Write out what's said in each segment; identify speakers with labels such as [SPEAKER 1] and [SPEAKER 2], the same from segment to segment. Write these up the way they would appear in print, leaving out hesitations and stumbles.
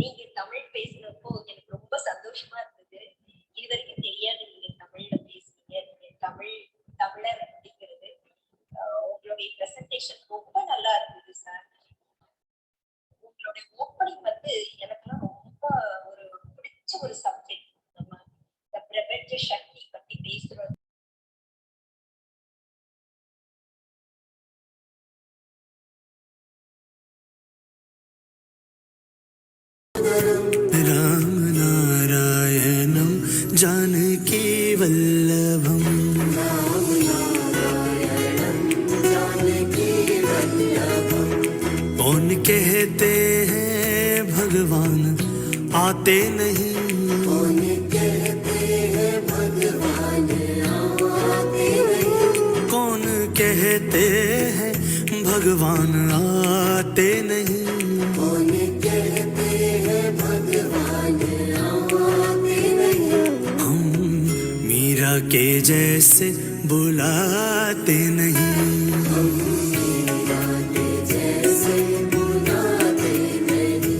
[SPEAKER 1] நீங்க தமிழ் பேசுனப்போ எனக்கு ரொம்ப சந்தோஷமா இருந்தது. இதுவரைக்கும் தெரியாது நீங்க தமிழ்ல பேசுனீங்க. நீங்க தமிழர் அப்படிங்கிறது. உங்களுடைய பிரசன்டேஷன் ரொம்ப நல்லா இருந்தது சார். உங்களுடைய ஓப்பனிங் வந்து எனக்குலாம் ரொம்ப ஒரு பிடிச்ச ஒரு சப்ஜெக்ட். நம்ம இந்த பிரபஞ்ச சக்தி பத்தி பேசுறது.
[SPEAKER 2] राम नारायणं जानकी वल्लभम कौन कहते हैं भगवान आते नहीं,
[SPEAKER 3] कौन कहते हैं भगवान आते नहीं,
[SPEAKER 2] कौन कहते हैं भगवान आते नहीं,
[SPEAKER 3] कौन कहते हैं भगवान आते नहीं,
[SPEAKER 2] हम मीरा के जैसे बुलाते नहीं,
[SPEAKER 3] हम मीरा के जैसे बुलाते नहीं,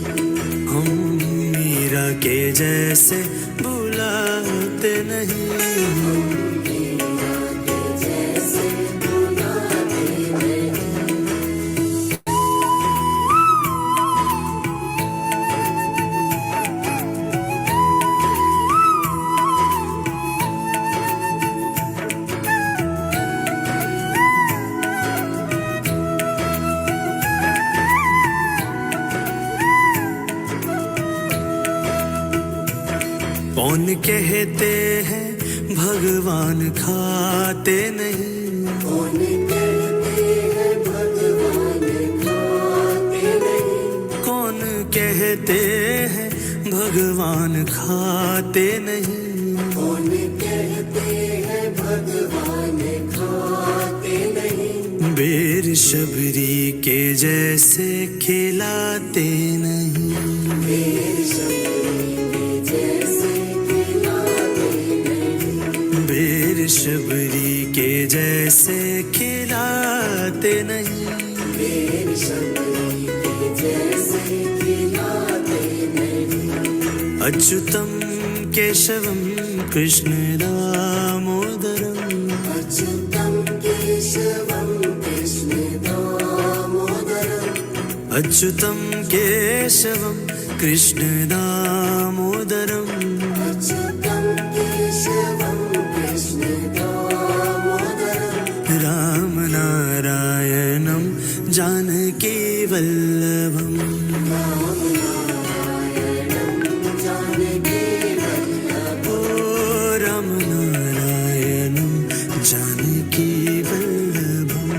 [SPEAKER 2] हम मीरा के जैसे बुलाते नहीं।
[SPEAKER 3] मीरा के जैसे बुलाते नहीं।
[SPEAKER 2] कौन कहते हैं भगवान खाते नहीं,
[SPEAKER 3] कौन कहते हैं भगवान खाते नहीं,
[SPEAKER 2] कौन कहते हैं भगवान खाते नहीं,
[SPEAKER 3] कौन कहते हैं भगवान खाते नहीं,
[SPEAKER 2] बेर शबरी के जैसे खिलाते नहीं,
[SPEAKER 3] बेर शबरी के जैसे खिलाते नहीं,
[SPEAKER 2] बेर शबरी के जैसे खिलाते नहीं,
[SPEAKER 3] बेर शबरी के जैसे खिलाते नहीं,
[SPEAKER 2] अच्युतम केशवम कृष्ण दामोदरम,
[SPEAKER 3] अच्युतं केशवं कृष्ण दामोदरम्,
[SPEAKER 2] अच्युतं केशवं कृष्ण दामोदरम,
[SPEAKER 3] अच्युतं केशवं कृष्ण दामोदरम्,
[SPEAKER 2] राम नारायणं जानकी वल्लभम,
[SPEAKER 3] राम नारायणं जानकी वल्लभम्,
[SPEAKER 2] ओ राम नारायणं जानकी वल्लभम,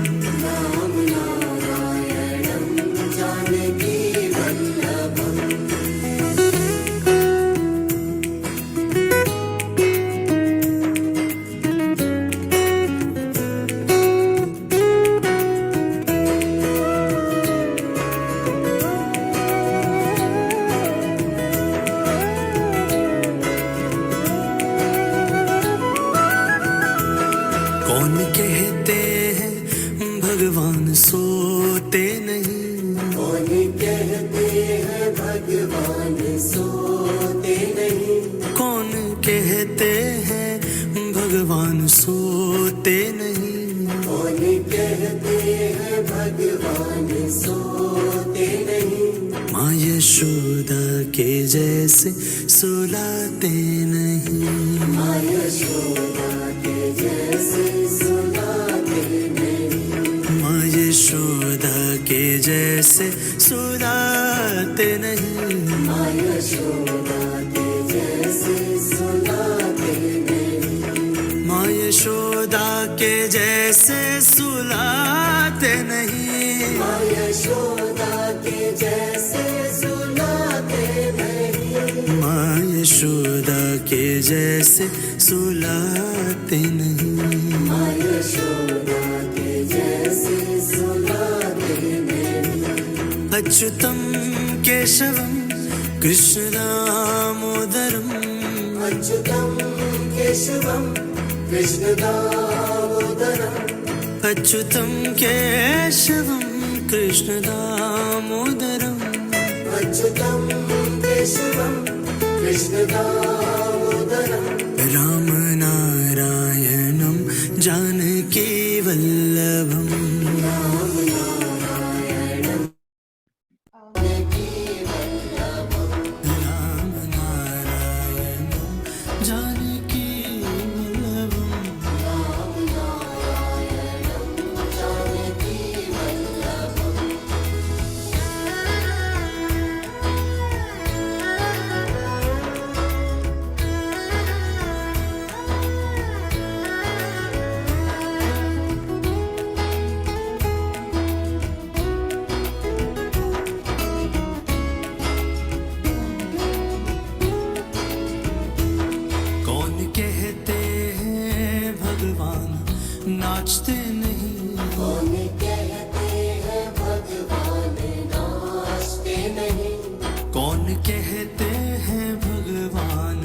[SPEAKER 3] राम नारायणं जानकी वल्लभम्।
[SPEAKER 2] कौन कहते हैं भगवान सोते नहीं,
[SPEAKER 3] कौन कहते हैं भगवान सोते नहीं,
[SPEAKER 2] कौन कहते हैं भगवान सोते नहीं,
[SPEAKER 3] कौन कहते हैं भगवान सोते नहीं,
[SPEAKER 2] माँ यशोदा के जैसे सुलाते नहीं,
[SPEAKER 3] माँ यशोदा के जैसे सुलाते नहीं,
[SPEAKER 2] माँ यशोदा के जैसे सुलाते नहीं,
[SPEAKER 3] माँ यशोदा के जैसे सुलाते नहीं,
[SPEAKER 2] माँ यशोदा के जैसे सुलाते नहीं,
[SPEAKER 3] माँ यशोदा के जैसे सुलाते नहीं,
[SPEAKER 2] माँ यशोदा के जैसे सुलाते नहीं,
[SPEAKER 3] माँ यशोदा के जैसे सुलाते नहीं,
[SPEAKER 2] अच्युतं केशवं कृष्ण दामोदरम,
[SPEAKER 3] अच्युतं केशवं कृष्ण दामोदरम्,
[SPEAKER 2] अच्युतं केशवं कृष्ण दामोदरम,
[SPEAKER 3] अच्युतं केशवं कृष्णदामोदरं
[SPEAKER 2] राम नारायणं जानकी वल्लभम् राम नारायणं जानकी वल्लभम् कौन कहते हैं भगवान नाचते नहीं
[SPEAKER 3] कौन कहते हैं भगवान नाचते नहीं
[SPEAKER 2] कौन कहते हैं भगवान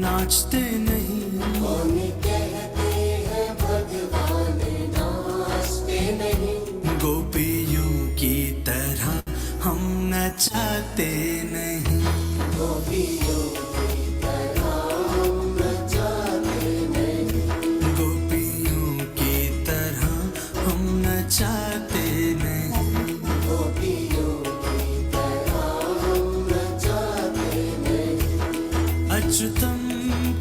[SPEAKER 2] नाचते नहीं
[SPEAKER 3] कौन कहते हैं भगवान नाचते नहीं
[SPEAKER 2] गोपियों की तरह हम नचाते नहीं
[SPEAKER 3] गोपियों की तरह हम नचाते नहीं
[SPEAKER 2] गोपियों की तरह हम नचाते नहीं
[SPEAKER 3] गोपियों की तरह हम नचाते नहीं
[SPEAKER 2] अच्युतं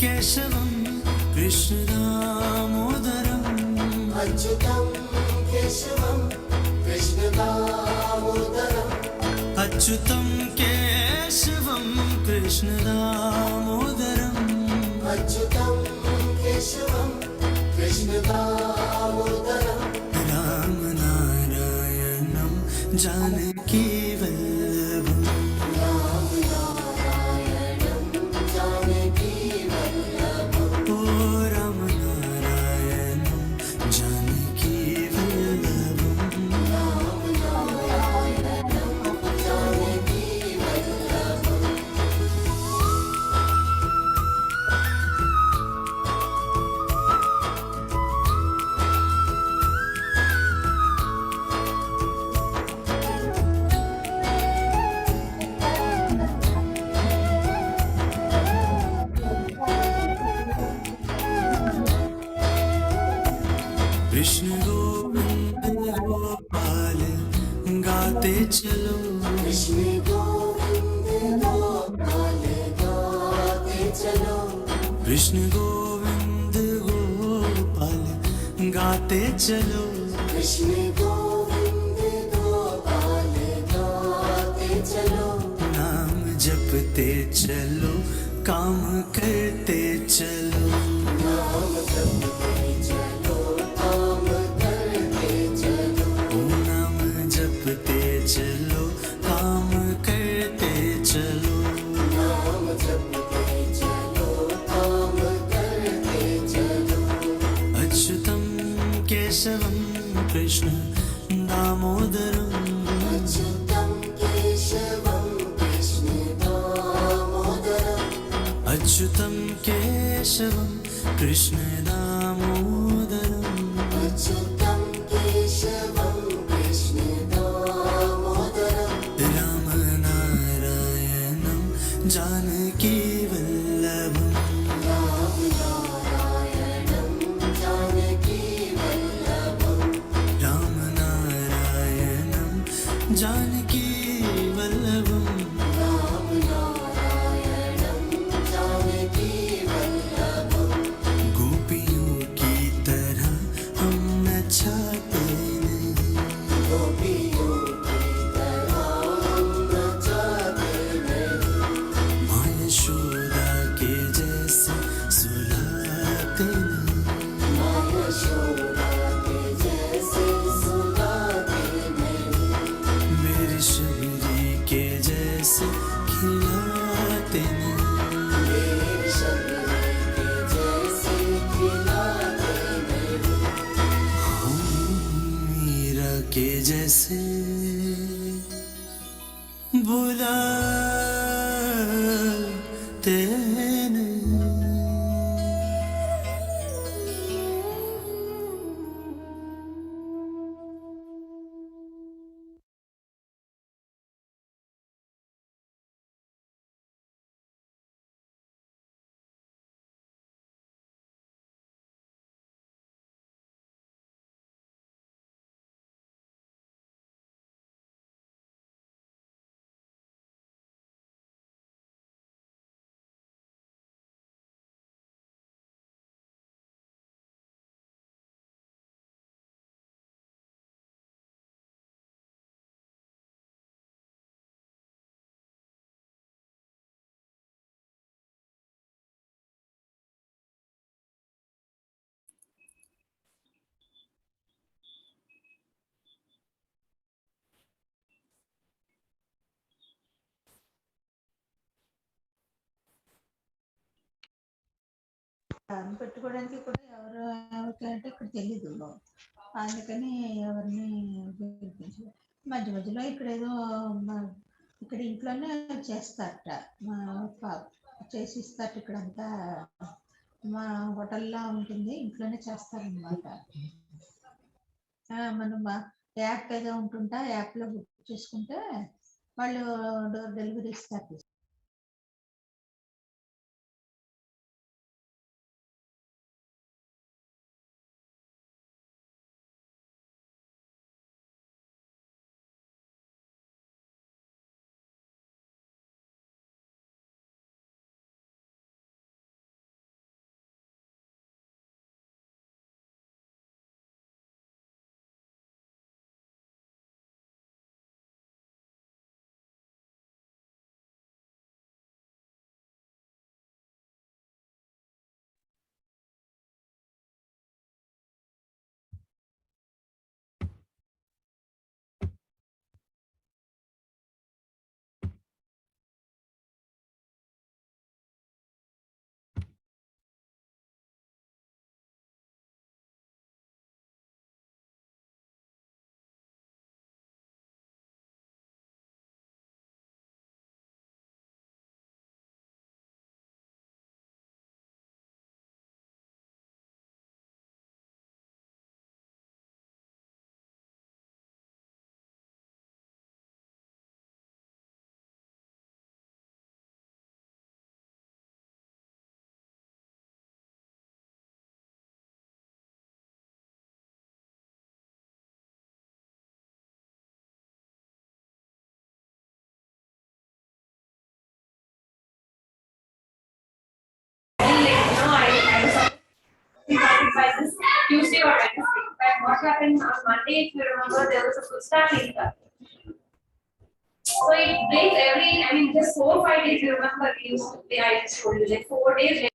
[SPEAKER 2] केशवं कृष्ण दामोदरम्
[SPEAKER 3] अच्युतं केशवं कृष्णदामोदरम्
[SPEAKER 2] अच्युतं केशवं कृष्ण दामोदरम्
[SPEAKER 3] अच्युतं केशवं कृष्णदामोदरम्
[SPEAKER 2] राम नारायणं जानकी वल्लभम्
[SPEAKER 3] राम नारायणं जानकी वल्लभम्
[SPEAKER 2] ओ राम नारायणं जानकी वल्लभम्
[SPEAKER 3] राम नारायणं जानकी वल्लभम्
[SPEAKER 2] कृष्ण गोविंद गोपाल गाते चलो
[SPEAKER 3] कृष्ण गोविंद गोपाल गाते चलो
[SPEAKER 2] कृष्ण गोविंद गोपाल गाते चलो
[SPEAKER 3] कृष्ण गोविंद गोपाल गाते चलो
[SPEAKER 2] नाम जपते चलो काम करते चलो
[SPEAKER 3] नाम जपते चलो काम करते चलो
[SPEAKER 2] ओ नाम जपते चलो काम करते चलो
[SPEAKER 3] नाम जपते चलो काम करते चलो
[SPEAKER 2] अच्युतं केशवं कृष्ण दामोदरम्
[SPEAKER 3] अच्युतं केशवं कृष्णदामोदरम्
[SPEAKER 2] अच्युतं केशवं कृष्ण दामोदरम्
[SPEAKER 3] अच्युतं केशवं कृष्णदामोदरम्
[SPEAKER 2] राम नारायणं जानकी वल्लभम्
[SPEAKER 3] राम नारायणं जानकी वल्लभम्
[SPEAKER 2] राम नारायणं जानकी वल्लभम्
[SPEAKER 3] राम नारायणं जानकी वल्लभम्
[SPEAKER 2] गोपियों की तरह हम नचाते नहीं
[SPEAKER 3] गोपियों की तरह हम नचाते नहीं
[SPEAKER 2] माँ यशोदा के जैसे सुलाते नहीं
[SPEAKER 3] माँ यशोदा के जैसे सुलाते नहीं
[SPEAKER 2] मेरी शबरी के जैसे खिलाते नहीं
[SPEAKER 3] मेरे शबरी के जैसे खिलाते नहीं
[SPEAKER 2] हम मीरा के जैसे बुलाते
[SPEAKER 4] పెట్టుకోవడానికి కూడా ఎవరికి అంటే ఇక్కడ తెలీదు. అందుకని ఎవరిని పిలిపించలేదు. మధ్య మధ్యలో ఇక్కడ ఏదో ఇక్కడ ఇంట్లోనే చేస్తారట. చేసి ఇస్తారట. ఇక్కడంతా మా హోటల్లా ఉంటుంది, ఇంట్లోనే చేస్తారనమాట. మనం యాప్ ఏదో ఉంటుంటే యాప్లో బుక్ చేసుకుంటే వాళ్ళు డోర్ డెలివరీ ఇస్తారు.
[SPEAKER 5] By this Tuesday or Wednesday. But what happened on Monday, if you remember, there was a full stack link. So it breaks every, I mean, just 4 or 5 days, you remember, I just told you, like 4 days.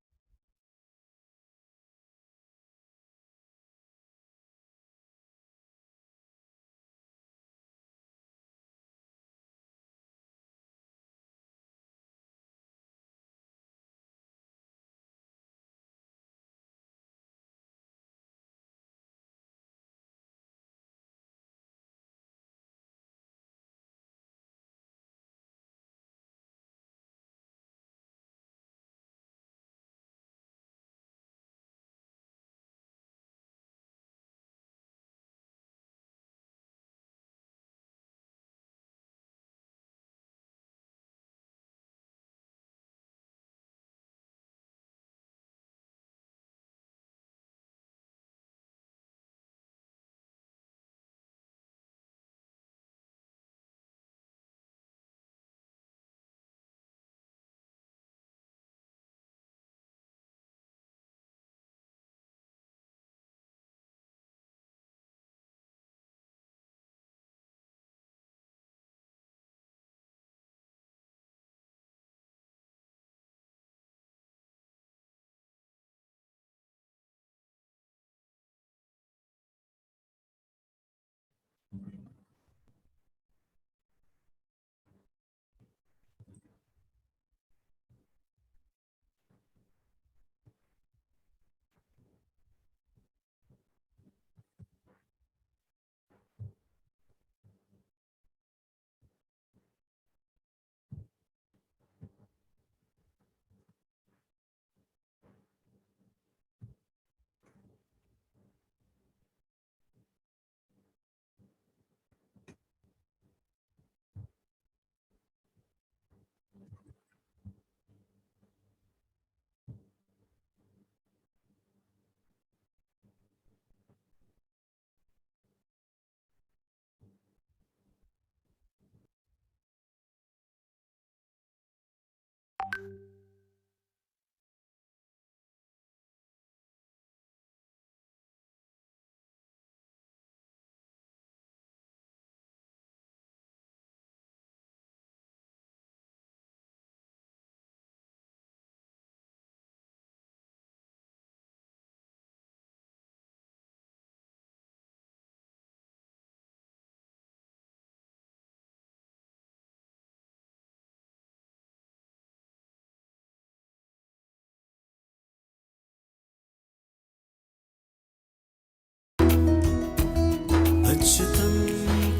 [SPEAKER 2] अच्युतं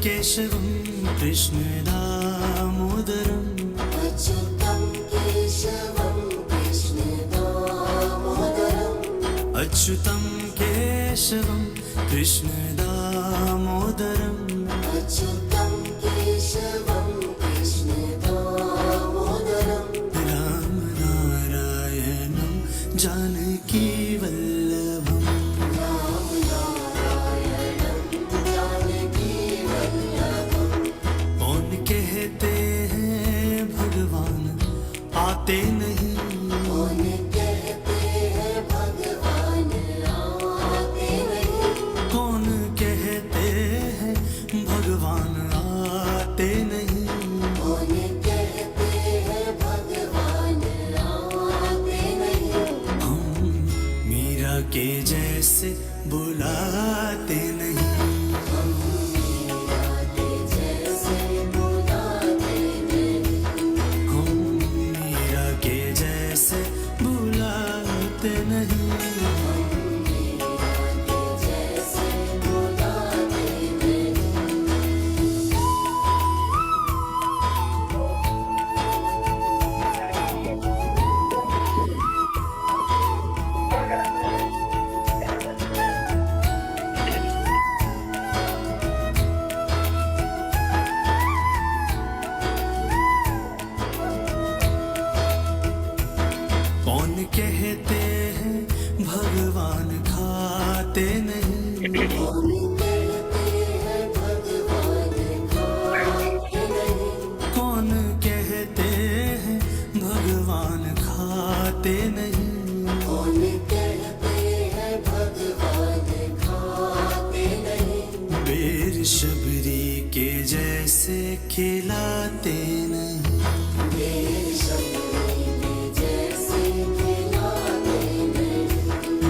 [SPEAKER 2] केशवं कृष्ण दामोदरम्
[SPEAKER 3] अच्युतं केशवं कृष्ण दामोदरम्
[SPEAKER 2] अच्युतं केशवं कृष्ण दामोदरम्
[SPEAKER 3] अच्युतं केशवं कृष्ण दामोदरम्
[SPEAKER 2] रामनारायणं जानकी वल्लभम्
[SPEAKER 3] राम नारायणं जानकी वल्लभम्
[SPEAKER 2] कौन कहते हैं भगवान आते नहीं
[SPEAKER 3] कौन कहते हैं भगवान आते नहीं
[SPEAKER 2] कौन कहते हैं भगवान आते नहीं
[SPEAKER 3] कौन कहते हैं भगवान आते नहीं
[SPEAKER 2] हम मीरा के जैसे बुलाते नहीं
[SPEAKER 3] हम मीरा के जैसे बुलाते नहीं
[SPEAKER 2] हम मीरा के जैसे बुलाते नहीं
[SPEAKER 3] हम मीरा के जैसे बुलाते नहीं
[SPEAKER 2] कौन कहते हैं भगवान खाते नहीं
[SPEAKER 3] कौन कहते हैं भगवान खाते नहीं
[SPEAKER 2] कौन कहते हैं भगवान खाते नहीं
[SPEAKER 3] कौन कहते हैं भगवान खाते नहीं
[SPEAKER 2] बेर शबरी के जैसे खिलाते नहीं
[SPEAKER 3] मेरे शबरी के जैसे खिलाते नहीं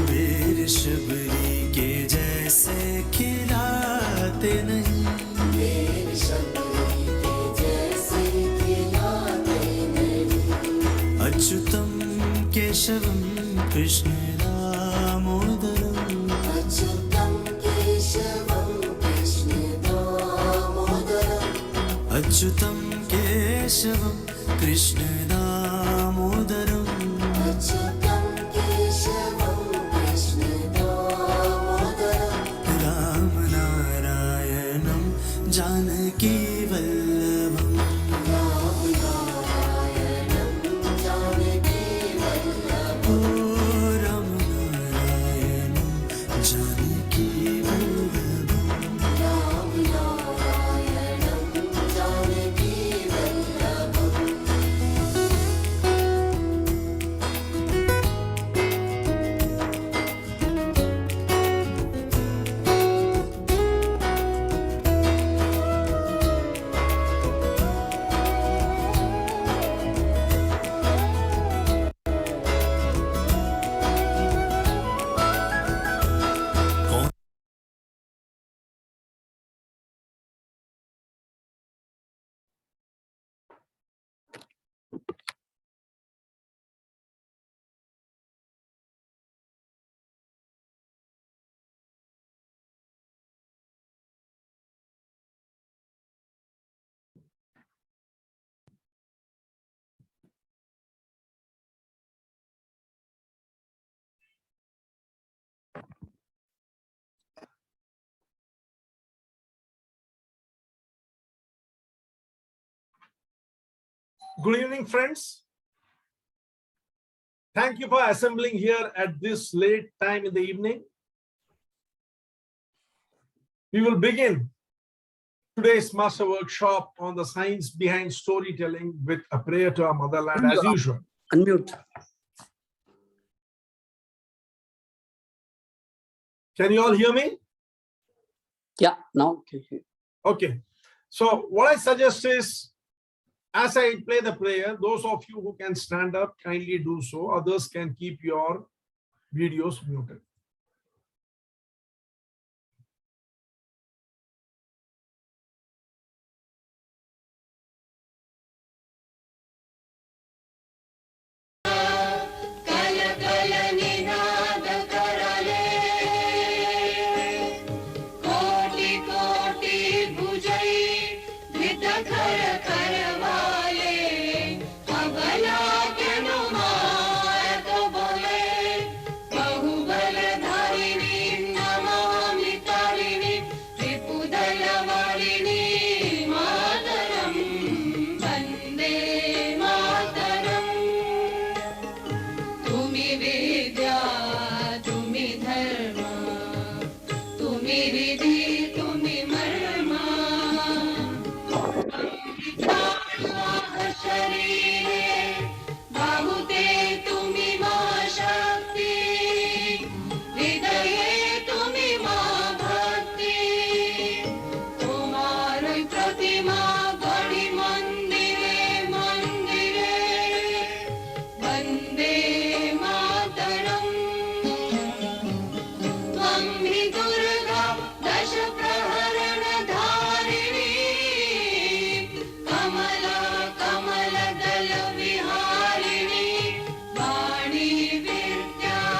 [SPEAKER 2] बेर शबरी के जैसे खिलाते नहीं
[SPEAKER 3] मेरे शबरी के जैसे खिलाते नहीं
[SPEAKER 2] अच्युतं केशवं कृष्ण दामोदरम्
[SPEAKER 3] अच्युतं केशवं कृष्ण दामोदरम्
[SPEAKER 2] अच्युतं केशवं कृष्ण दामोदरम्
[SPEAKER 3] अच्युतं केशवं कृष्ण दामोदरम्
[SPEAKER 2] रामनारायणं जानकी वल्लभम्
[SPEAKER 3] राम नारायणं जानकी वल्लभम्
[SPEAKER 2] ओ रामनारायणं जानकी वल्लभम्
[SPEAKER 3] राम नारायणं Janaki वल्लभम्
[SPEAKER 6] Good evening, friends. Thank you for assembling here at this late time in the evening. We will begin today's master workshop on the science behind storytelling with a prayer to our motherland as usual.
[SPEAKER 7] Unmute.
[SPEAKER 6] Can you all hear me?
[SPEAKER 7] Yeah, now.
[SPEAKER 6] Okay. So what I suggest is, as I play the prayer, those of you who can stand up, kindly do so. Others can keep your videos muted.
[SPEAKER 3] कल कल निनाद करले कोटि कोटि विहारिणी मातरम वंदे मातरम तुम्ही विद्या तुम्ही धर्म तुम्ही विधी तुम्ही मर्म शरीरे बाहुते तुम्ही मा शक्ती हृदये तुम्ही मा भक्ती तुम्हारी प्रतिमा गढ़ी मंदिरे मंदिरे वंदे मातरम त्वं हि दुर्गा दश प्रहरण धारिणी कमला कमलदल विहारिणी वाणी विद्यादायिनी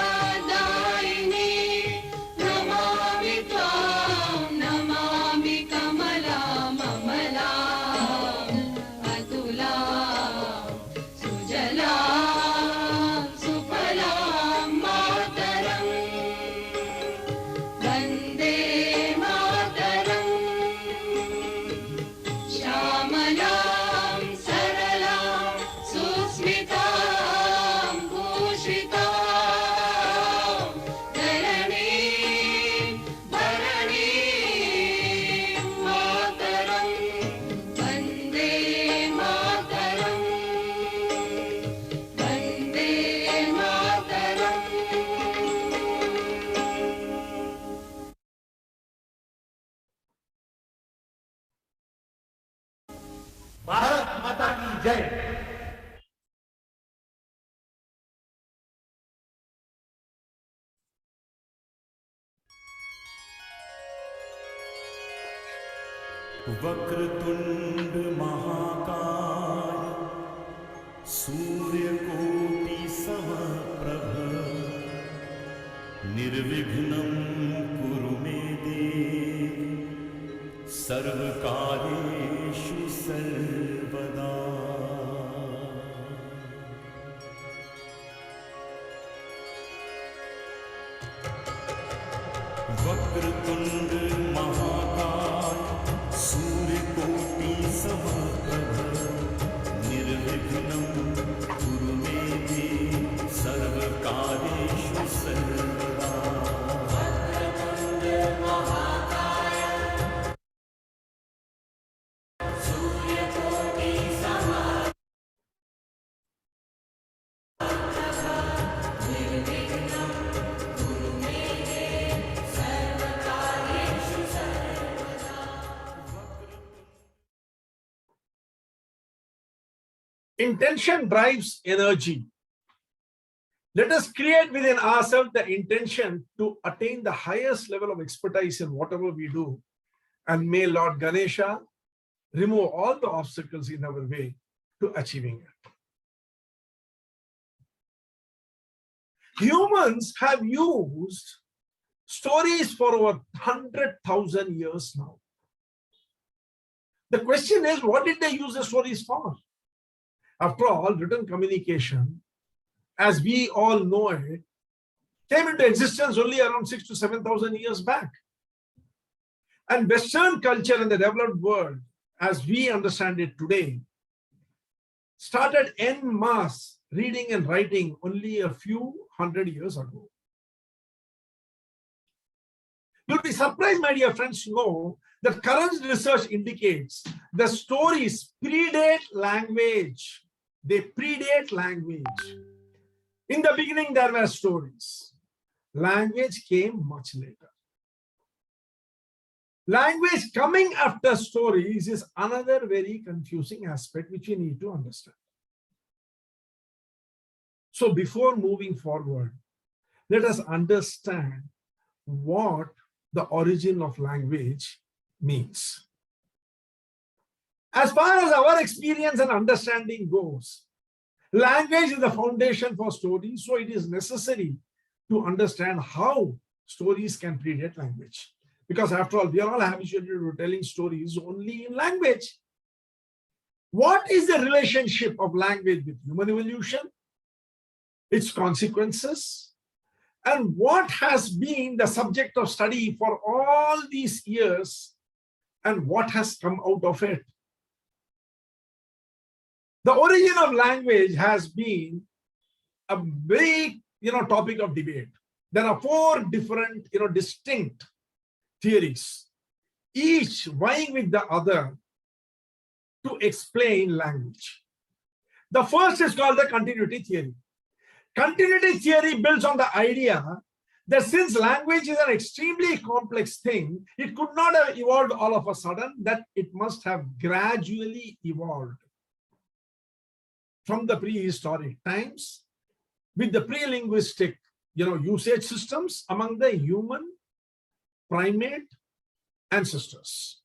[SPEAKER 3] नमामि त्वां नमामि कमला ममला अतुला सुजला सुफला मातरं वन्दे मातरं श्यामलां सरलां सुस्मितां भूषितां धरणीं भरणीं मातरं वन्दे मातरं वन्दे मातरम्
[SPEAKER 6] भारत माता की जय।
[SPEAKER 2] वक्रतुंड महाकाय सूर्यकोटि समप्रभ निर्विघ्नं कुरु मे देव सर्वकार्येषु सर्वदा। वक्रतुंड महाकाय सूर्यकोटि समप्रभ निर्विघ्नं कुरु मे देव सर्वकार्येषु सर्वदा।
[SPEAKER 6] Intention drives energy. Let us create within ourselves the intention to attain the highest level of expertise in whatever we do. And may Lord Ganesha remove all the obstacles in our way to achieving it. Humans have used stories for over 100,000 years now. The question is, what did they use the stories for? After all, written communication, as we all know it, came into existence only around 6,000 to 7,000 years back. And Western culture in the developed world, as we understand it today, started en masse reading and writing only a few hundred years ago. You'll be surprised, my dear friends, to know that current research indicates the stories predate language. They predate language. In the beginning, there were stories. Language came much later. Language coming after stories is another very confusing aspect which we need to understand. So before moving forward, let us understand what the origin of language means. As far as our experience and understanding goes, language is the foundation for stories, so it is necessary to understand how stories can predate language. Because after all, we are all habituated to telling stories only in language. What is the relationship of language with human evolution, its consequences, and what has been the subject of study for all these years and what has come out of it. The origin of language has been a very, topic of debate. There are 4 different, distinct theories, each vying with the other to explain language. The first is called the continuity theory. Continuity theory builds on the idea that since language is an extremely complex thing, it could not have evolved all of a sudden, that it must have gradually evolved from the prehistoric times with the pre-linguistic, usage systems among the human primate ancestors.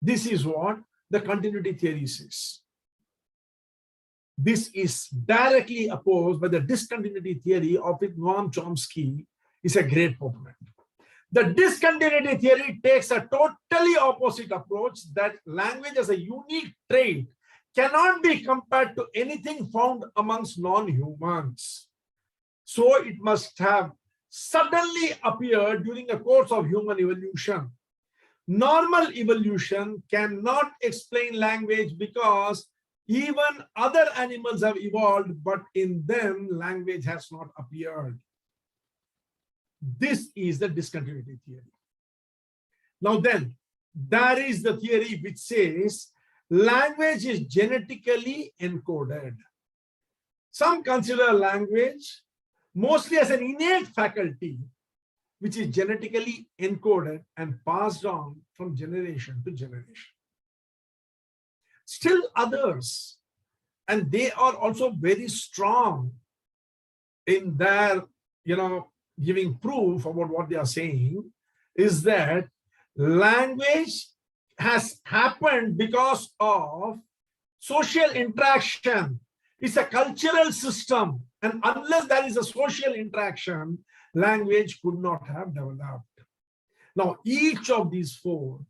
[SPEAKER 6] This is what the continuity theory says. This is directly opposed by the discontinuity theory of which Noam Chomsky is a great proponent. The discontinuity theory takes a totally opposite approach, that language as a unique trait cannot be compared to anything found amongst non-humans. So it must have suddenly appeared during the course of human evolution. Normal evolution cannot explain language because even other animals have evolved, but in them language has not appeared. This is the discontinuity theory. Now then, there is the theory which says language is genetically encoded. Some consider language mostly as an innate faculty which is genetically encoded and passed on from generation to generation. Still others, and they are also very strong in their, giving proof about what they are saying, is that language has happened because of social interaction. It's a cultural system, and unless there is a social interaction, language could not have developed. Now, each of these 4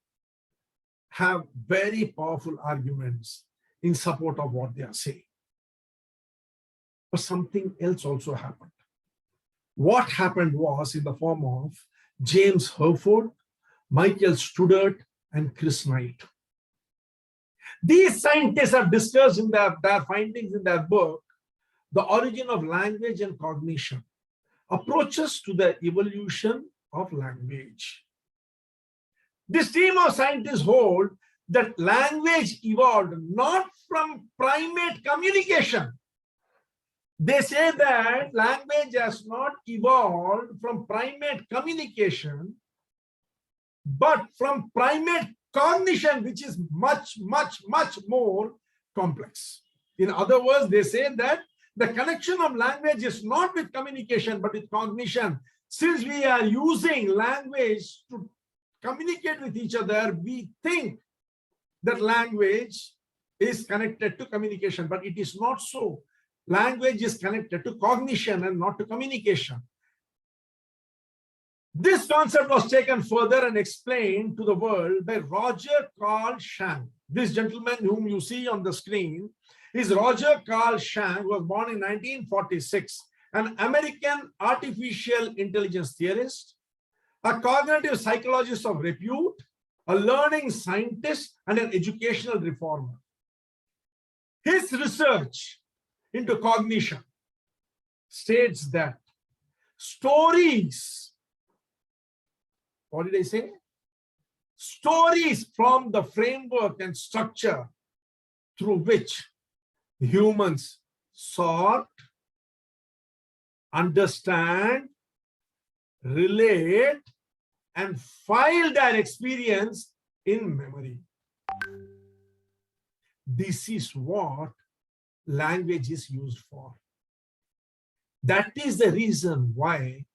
[SPEAKER 6] have very powerful arguments in support of what they are saying. But something else also happened. What happened was in the form of James Herford, Michael Studert, and Chris Knight. These scientists have discussed in their findings in their book, The Origin of Language and Cognition, Approaches to the Evolution of Language. This team of scientists hold that language evolved not from primate communication. They say that language has not evolved from primate communication, but from primate cognition, which is much, much, much more complex. In other words, they say that the connection of language is not with communication, but with cognition. Since we are using language to communicate with each other, we think that language is connected to communication, but it is not so. Language is connected to cognition and not to communication. This concept was taken further and explained to the world by Roger Carl Chang. This gentleman whom you see on the screen is Roger Carl Chang, who was born in 1946, an American artificial intelligence theorist, a cognitive psychologist of repute, a learning scientist, and an educational reformer. His research into cognition states that stories, what did I say? Stories form the framework and structure through which humans sort, understand, relate, and file their experience in memory. This is what language is used for. That is the reason why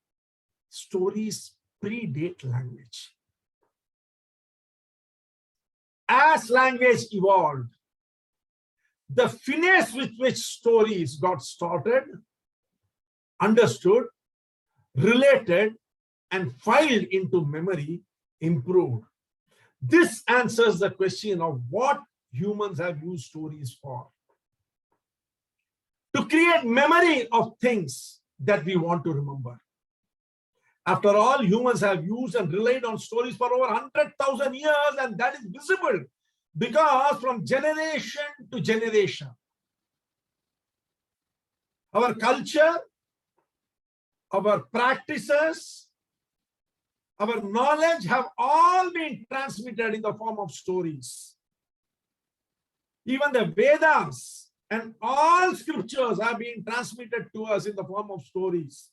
[SPEAKER 6] stories predate language. As language evolved, the finesse with which stories got started, understood, related, and filed into memory improved. This answers the question of what humans have used stories for. To create memory of things that we want to remember. After all, humans have used and relied on stories for over 100,000 years, and that is visible because from generation to generation, our culture, our practices, our knowledge have all been transmitted in the form of stories. Even the Vedas and all scriptures have been transmitted to us in the form of stories.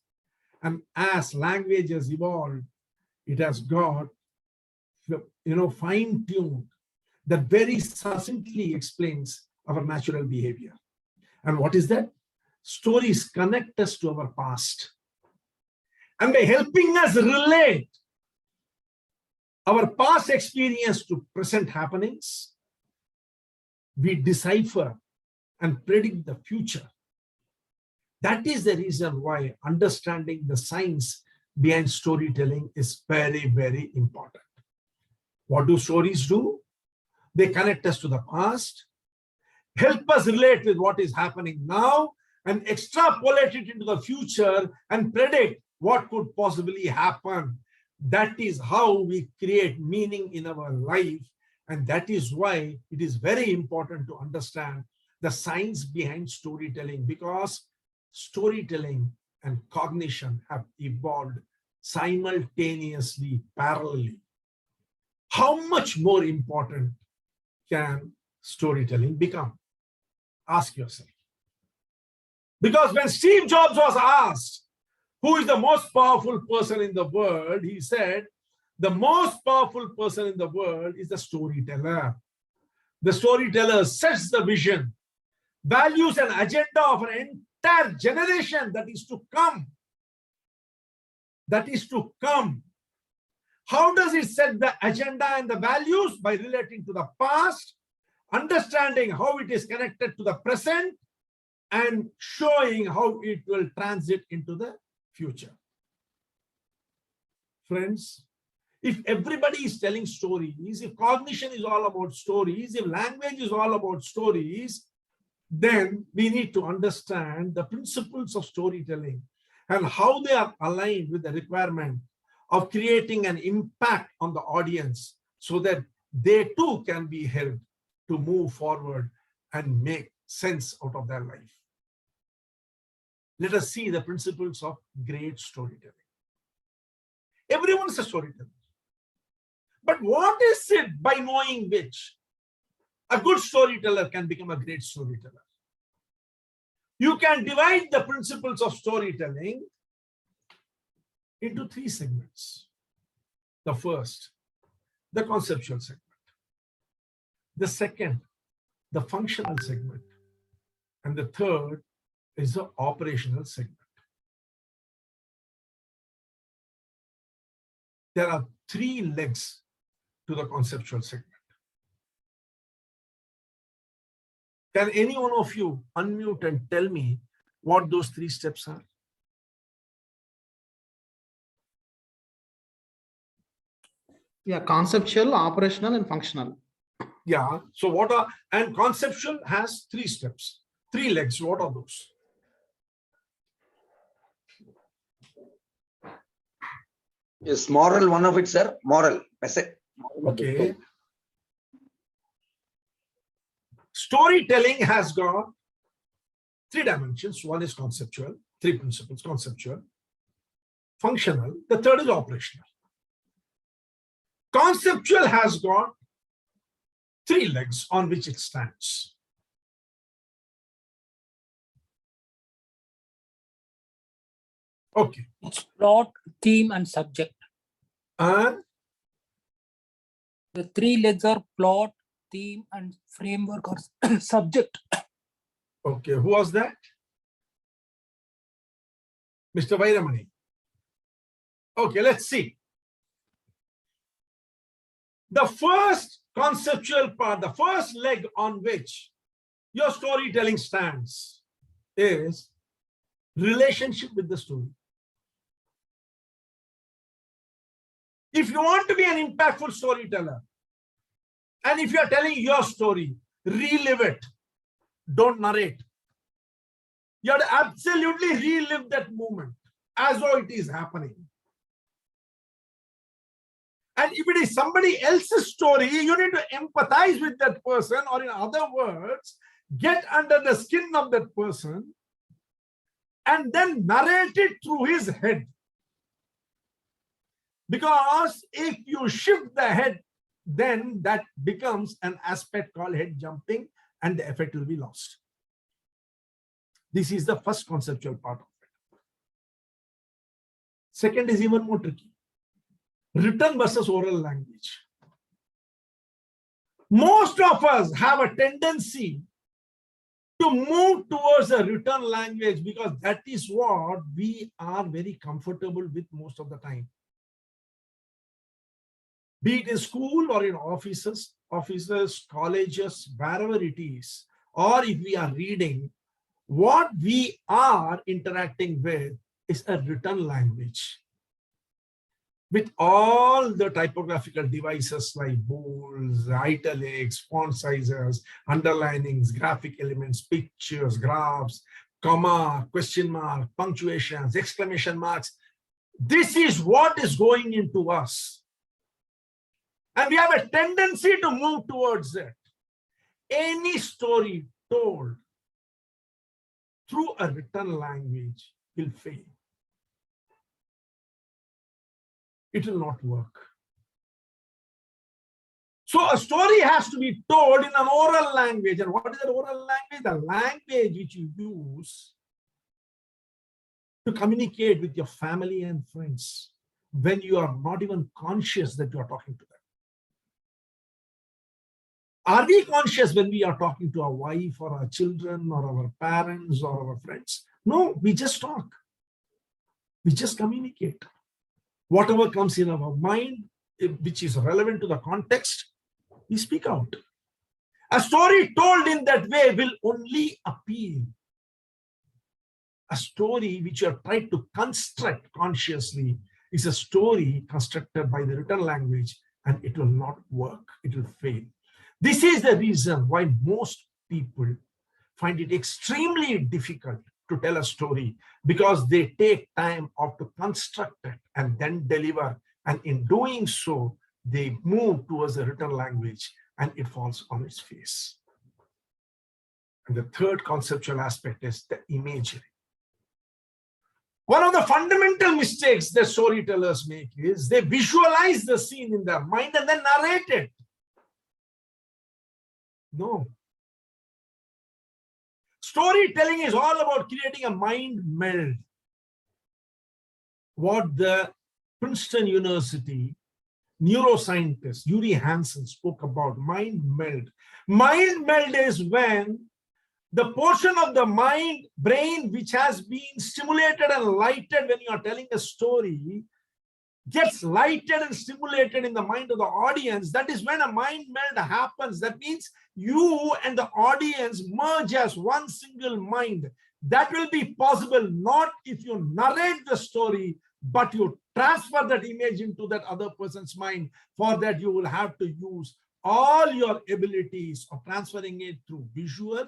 [SPEAKER 6] And as language has evolved, it has got, fine-tuned that very succinctly explains our natural behavior. And what is that? Stories connect us to our past. And by helping us relate our past experience to present happenings, we decipher and predict the future. That is the reason why understanding the science behind storytelling is very, very important. What do stories do? They connect us to the past, help us relate with what is happening now, and extrapolate it into the future and predict what could possibly happen. That is how we create meaning in our life. And that is why it is very important to understand the science behind storytelling, because storytelling and cognition have evolved simultaneously, parallelly. How much more important can storytelling become? Ask yourself. Because when Steve Jobs was asked, who is the most powerful person in the world, he said, the most powerful person in the world is the storyteller. The storyteller sets the vision, values and agenda of an entire generation that is to come. That is to come. How does it set the agenda and the values? By relating to the past, understanding how it is connected to the present, and showing how it will transit into the future. Friends, if everybody is telling stories, if cognition is all about stories, if language is all about stories, then we need to understand the principles of storytelling and how they are aligned with the requirement of creating an impact on the audience so that they too can be helped to move forward and make sense out of their life. Let us see the principles of great storytelling. Everyone is a storyteller. But what is it by knowing which a good storyteller can become a great storyteller? You can divide the principles of storytelling into three segments. The first, the conceptual segment. The second, the functional segment. And the third is the operational segment. There are three legs to the conceptual segment. Can any one of you unmute and tell me what those three steps are?
[SPEAKER 8] Yeah, conceptual, operational, and functional.
[SPEAKER 6] Yeah. So what are, and conceptual has three steps, three legs. What are those?
[SPEAKER 9] Is moral one of it, sir? Moral.
[SPEAKER 6] Okay. Storytelling has got three dimensions. One is conceptual, three principles, conceptual, functional. The third is operational. Conceptual has got three legs on which it stands. Okay.
[SPEAKER 10] It's plot, theme, and subject.
[SPEAKER 6] And
[SPEAKER 10] the three legs are plot, theme, and framework or subject.
[SPEAKER 6] okay, who was that? Mr. Vairamani. Okay, let's see. The first conceptual part, the first leg on which your storytelling stands is relationship with the story. If you want to be an impactful storyteller, and if you are telling your story, relive it. Don't narrate. You have to absolutely relive that moment as though it is happening. And if it is somebody else's story, you need to empathize with that person, or in other words, get under the skin of that person and then narrate it through his head. Because if you shift the head, then that becomes an aspect called head jumping and the effect will be lost. This is the first conceptual part of it. Second is even more tricky. Written versus oral language. Most of us have a tendency to move towards a written language because that is what we are very comfortable with most of the time. Be it in school or in offices, colleges, wherever it is, or if we are reading, what we are interacting with is a written language. With all the typographical devices like bolds, italics, font sizes, underlinings, graphic elements, pictures, graphs, comma, question mark, punctuations, exclamation marks. This is what is going into us. And we have a tendency to move towards it. Any story told through a written language will fail. It will not work. So a story has to be told in an oral language. And what is an oral language? The language which you use to communicate with your family and friends when you are not even conscious that you are talking to them. Are we conscious when we are talking to our wife or our children or our parents or our friends? No, we just talk. We just communicate. Whatever comes in our mind, which is relevant to the context, we speak out. A story told in that way will only appeal. A story which you have tried to construct consciously is a story constructed by the written language, and it will not work. It will fail. This is the reason why most people find it extremely difficult to tell a story, because they take time out to construct it and then deliver. And in doing so, they move towards the written language and it falls on its face. And the third conceptual aspect is the imagery. One of the fundamental mistakes that storytellers make is they visualize the scene in their mind and then narrate it. No. Storytelling is all about creating a mind meld. What the Princeton University neuroscientist Yuri Hansen spoke about, mind meld. Mind meld is when the portion of the mind, brain, which has been stimulated and lighted when you are telling a story, gets lighted and stimulated in the mind of the audience. That is when a mind meld happens. That means you and the audience merge as one single mind. That will be possible not if you narrate the story, but you transfer that image into that other person's mind. For that, you will have to use all your abilities of transferring it through visual,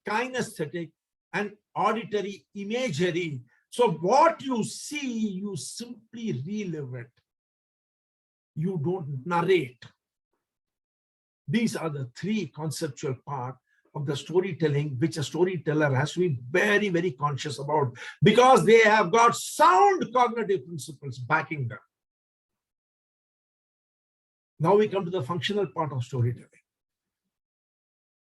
[SPEAKER 6] kinesthetic, and auditory imagery. So what you see, you simply relive it. You don't narrate. These are the three conceptual parts of the storytelling, which a storyteller has to be very, very conscious about, because they have got sound cognitive principles backing them. Now we come to the functional part of storytelling.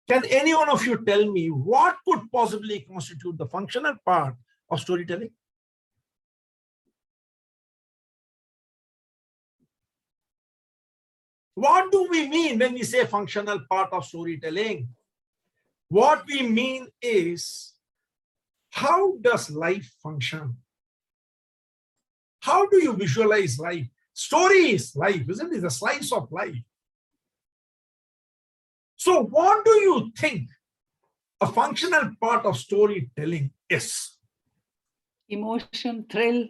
[SPEAKER 6] Can any one of you tell me what could possibly constitute the functional part of storytelling? What do we mean when we say functional part of storytelling? What we mean is, how does life function? How do you visualize life? Story is life, isn't it? It's a slice of life. So what do you think a functional part of storytelling is?
[SPEAKER 11] Emotion, thrill.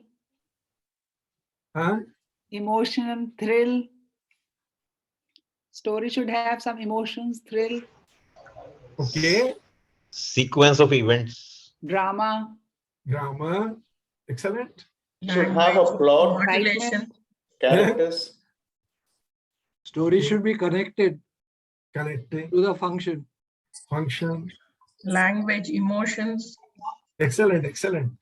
[SPEAKER 6] Huh?
[SPEAKER 11] Emotion and thrill. Story should have some emotions, thrill.
[SPEAKER 6] Okay.
[SPEAKER 12] Sequence of events.
[SPEAKER 11] Drama.
[SPEAKER 6] Grammar. Excellent.
[SPEAKER 13] Should have a plot,
[SPEAKER 11] Excitement.
[SPEAKER 13] characters.
[SPEAKER 8] Story should be connected
[SPEAKER 6] Connecting.
[SPEAKER 8] to the function.
[SPEAKER 6] Function.
[SPEAKER 11] Language, emotions.
[SPEAKER 6] Excellent, excellent.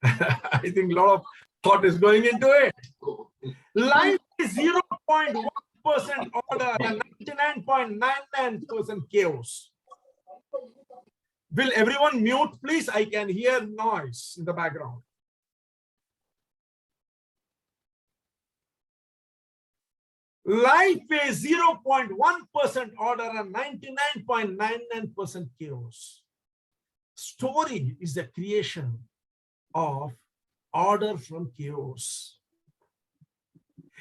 [SPEAKER 6] I think a lot of thought is going into it. Life is 0.1% order and 99.99% chaos. Will everyone mute, please? I can hear noise in the background. Life is 0.1% order and 99.99% chaos. Story is the creation of order from chaos.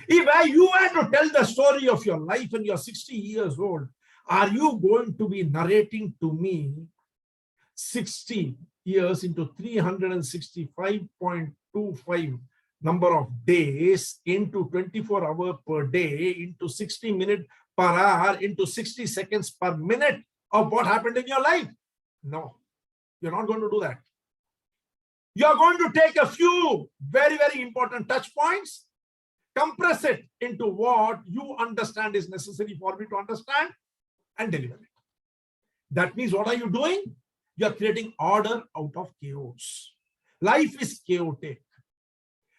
[SPEAKER 6] If you had to tell the story of your life and you're 60 years old, are you going to be narrating to me 60 years into 365.25 number of days into 24 hours per day into 60 minutes per hour into 60 seconds per minute of what happened in your life? No, you're not going to do that. You're going to take a few very, very important touch points, compress it into what you understand is necessary for me to understand, and deliver it. That means what are you doing? You're creating order out of chaos. Life is chaotic.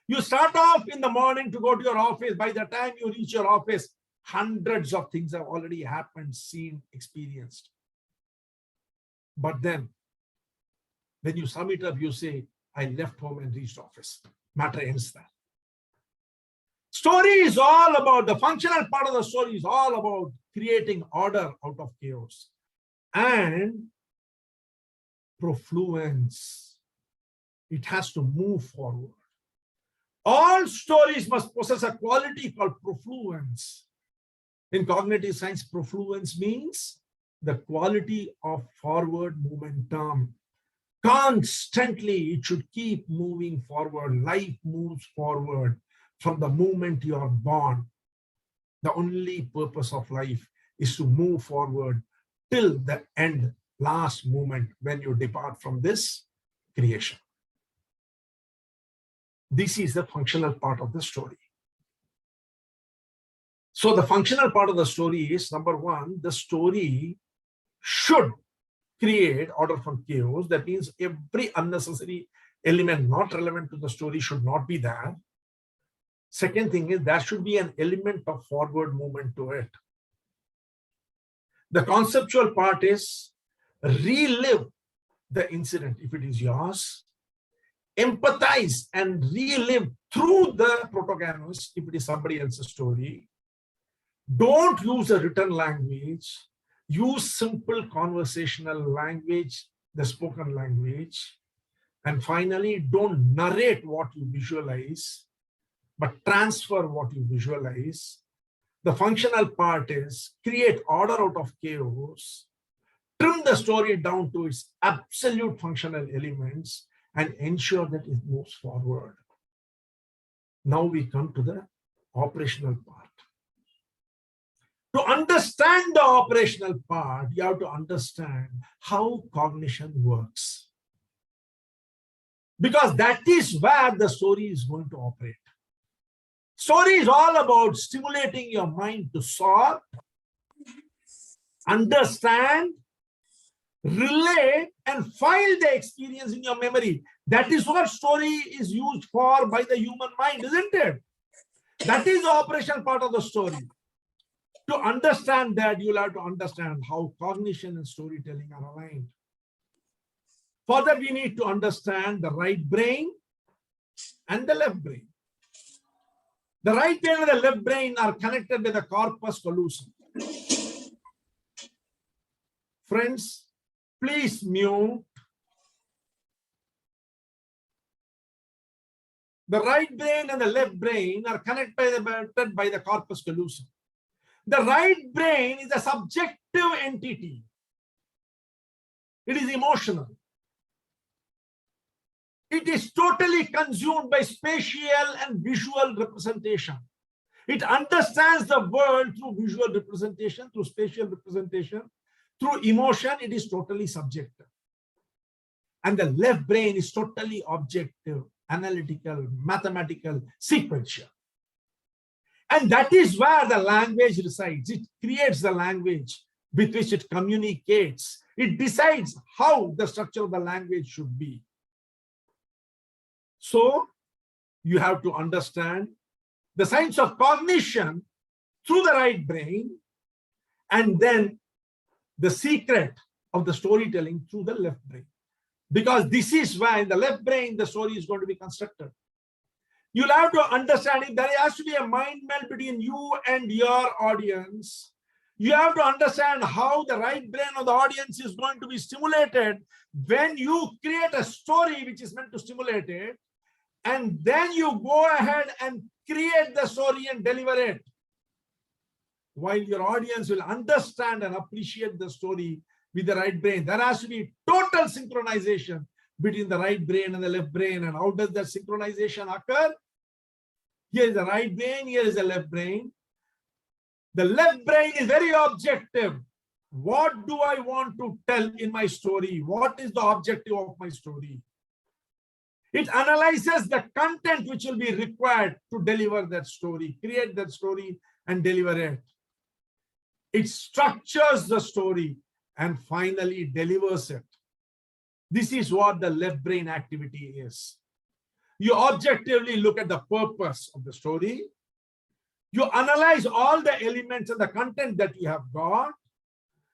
[SPEAKER 6] You start off in the morning to go to your office. By the time you reach your office, hundreds of things have already happened, seen, experienced. But then, when you sum it up, you say, I left home and reached office. Matter ends there. Story is all about, the functional part of the story is all about creating order out of chaos. And profluence. It has to move forward. All stories must possess a quality called profluence. In cognitive science, profluence means the quality of forward momentum. Constantly, it should keep moving forward. Life moves forward from the moment you are born. The only purpose of life is to move forward till the end, last moment when you depart from this creation. This is the functional part of the story. So the functional part of the story is, number one, the story should create order from chaos. That means every unnecessary element not relevant to the story should not be there. Second thing is there should be an element of forward movement to it. The conceptual part is relive the incident if it is yours, empathize and relive through the protagonist if it is somebody else's story. Don't use a written language. Use simple conversational language, the spoken language. And finally, don't narrate what you visualize, but transfer what you visualize. The functional part is create order out of chaos, trim the story down to its absolute functional elements, and ensure that it moves forward. Now we come to the operational part. To understand the operational part, you have to understand how cognition works. Because that is where the story is going to operate. Story is all about stimulating your mind to solve, understand, relate, and file the experience in your memory. That is what story is used for by the human mind, isn't it? That is the operational part of the story. To understand that, you'll have to understand how cognition and storytelling are aligned. For that, we need to understand the right brain and the left brain. The right brain and the left brain are connected with the corpus callosum. Friends, please mute. The right brain and the left brain are connected by the corpus callosum. The right brain is a subjective entity. It is emotional. It is totally consumed by spatial and visual representation. It understands the world through visual representation, through spatial representation, through emotion. It is totally subjective. And the left brain is totally objective, analytical, mathematical, sequential. And that is where the language resides. It creates the language with which it communicates. It decides how the structure of the language should be. So you have to understand the science of cognition through the right brain, and then the secret of the storytelling through the left brain. Because this is why in the left brain, the story is going to be constructed. You'll have to understand it. There has to be a mind meld between you and your audience. You have to understand how the right brain of the audience is going to be stimulated when you create a story which is meant to stimulate it. And then you go ahead and create the story and deliver it. While your audience will understand and appreciate the story with the right brain. There has to be total synchronization between the right brain and the left brain. And how does that synchronization occur? Here is the right brain, here is the left brain. The left brain is very objective. What do I want to tell in my story? What is the objective of my story? It analyzes the content which will be required to deliver that story, create that story and deliver it. It structures the story and finally delivers it. This is what the left brain activity is. You objectively look at the purpose of the story. You analyze all the elements and the content that you have got.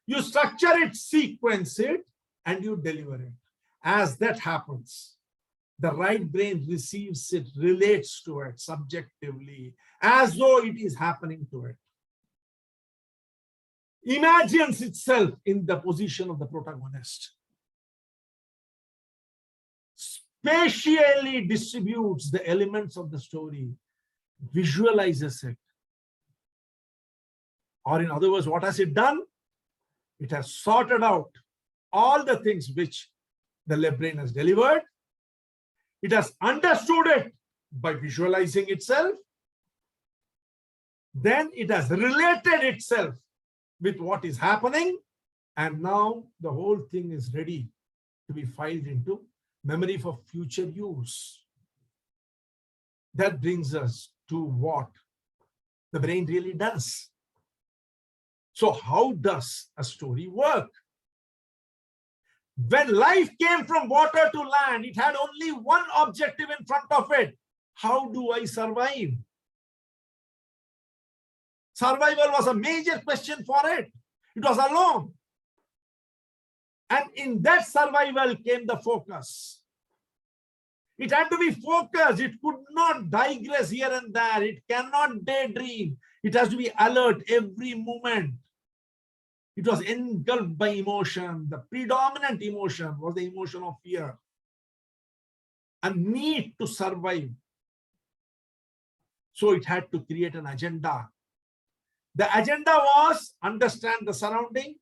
[SPEAKER 6] You structure it, sequence it, and you deliver it. As that happens, the right brain receives it, relates to it subjectively, as though it is happening to it. Imagines itself in the position of the protagonist. Spatially distributes the elements of the story, visualizes it. Or in other words, what has it done? It has sorted out all the things which the left brain has delivered. It has understood it by visualizing itself. Then it has related itself with what is happening. And now the whole thing is ready to be filed into memory for future use. That brings us to what the brain really does. So how does a story work? When life came from water to land, it had only one objective in front of it. How do I survive? Survival was a major question for it. It was alone. And in that survival came the focus. It had to be focused. It could not digress here and there. It cannot daydream. It has to be alert every moment. It was engulfed by emotion. The predominant emotion was the emotion of fear and need to survive. So it had to create an agenda. The agenda was understand the surrounding,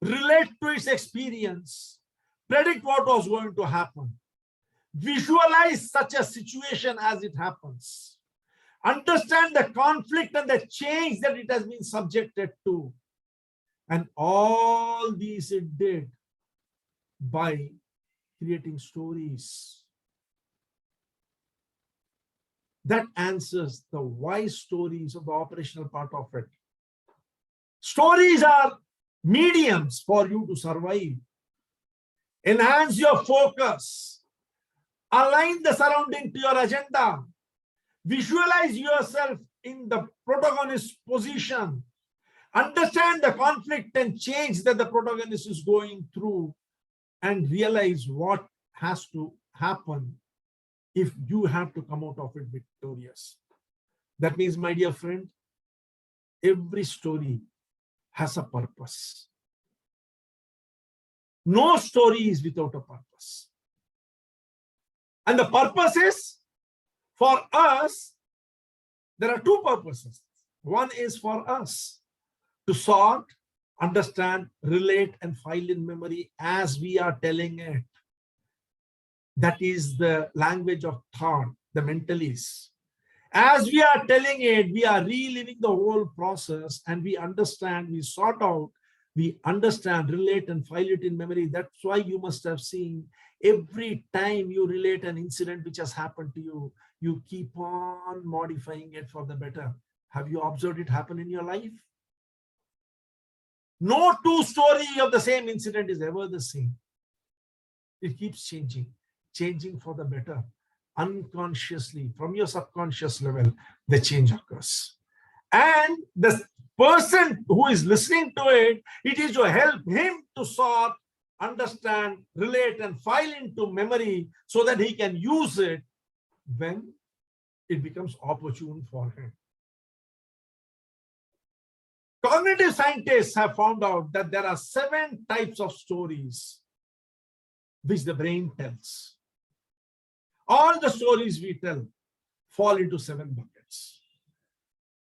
[SPEAKER 6] relate to its experience, predict what was going to happen, visualize such a situation as it happens, understand the conflict and the change that it has been subjected to. And all these it did by creating stories. That answers the why stories of the operational part of it. Stories are mediums for you to survive. Enhance your focus. Align the surrounding to your agenda. Visualize yourself in the protagonist's position. Understand the conflict and change that the protagonist is going through and realize what has to happen if you have to come out of it victorious. That means, my dear friend, every story has a purpose. No story is without a purpose. And the purpose is, for us, there are two purposes. One is for us to sort, understand, relate, and file in memory as we are telling it. That is the language of thought, the mentalist. As we are telling it, we are reliving the whole process and we understand, we sort out, we understand, relate, and file it in memory. That's why you must have seen every time you relate an incident which has happened to you, you keep on modifying it for the better. Have you observed it happen in your life? No two story of the same incident is ever the same. It keeps changing for the better. Unconsciously, from your subconscious level, the change occurs. And the person who is listening to it, it is to help him to sort, understand, relate, and file into memory so that he can use it when it becomes opportune for him. Cognitive scientists have found out that there are 7 types of stories which the brain tells. All the stories we tell fall into 7 buckets.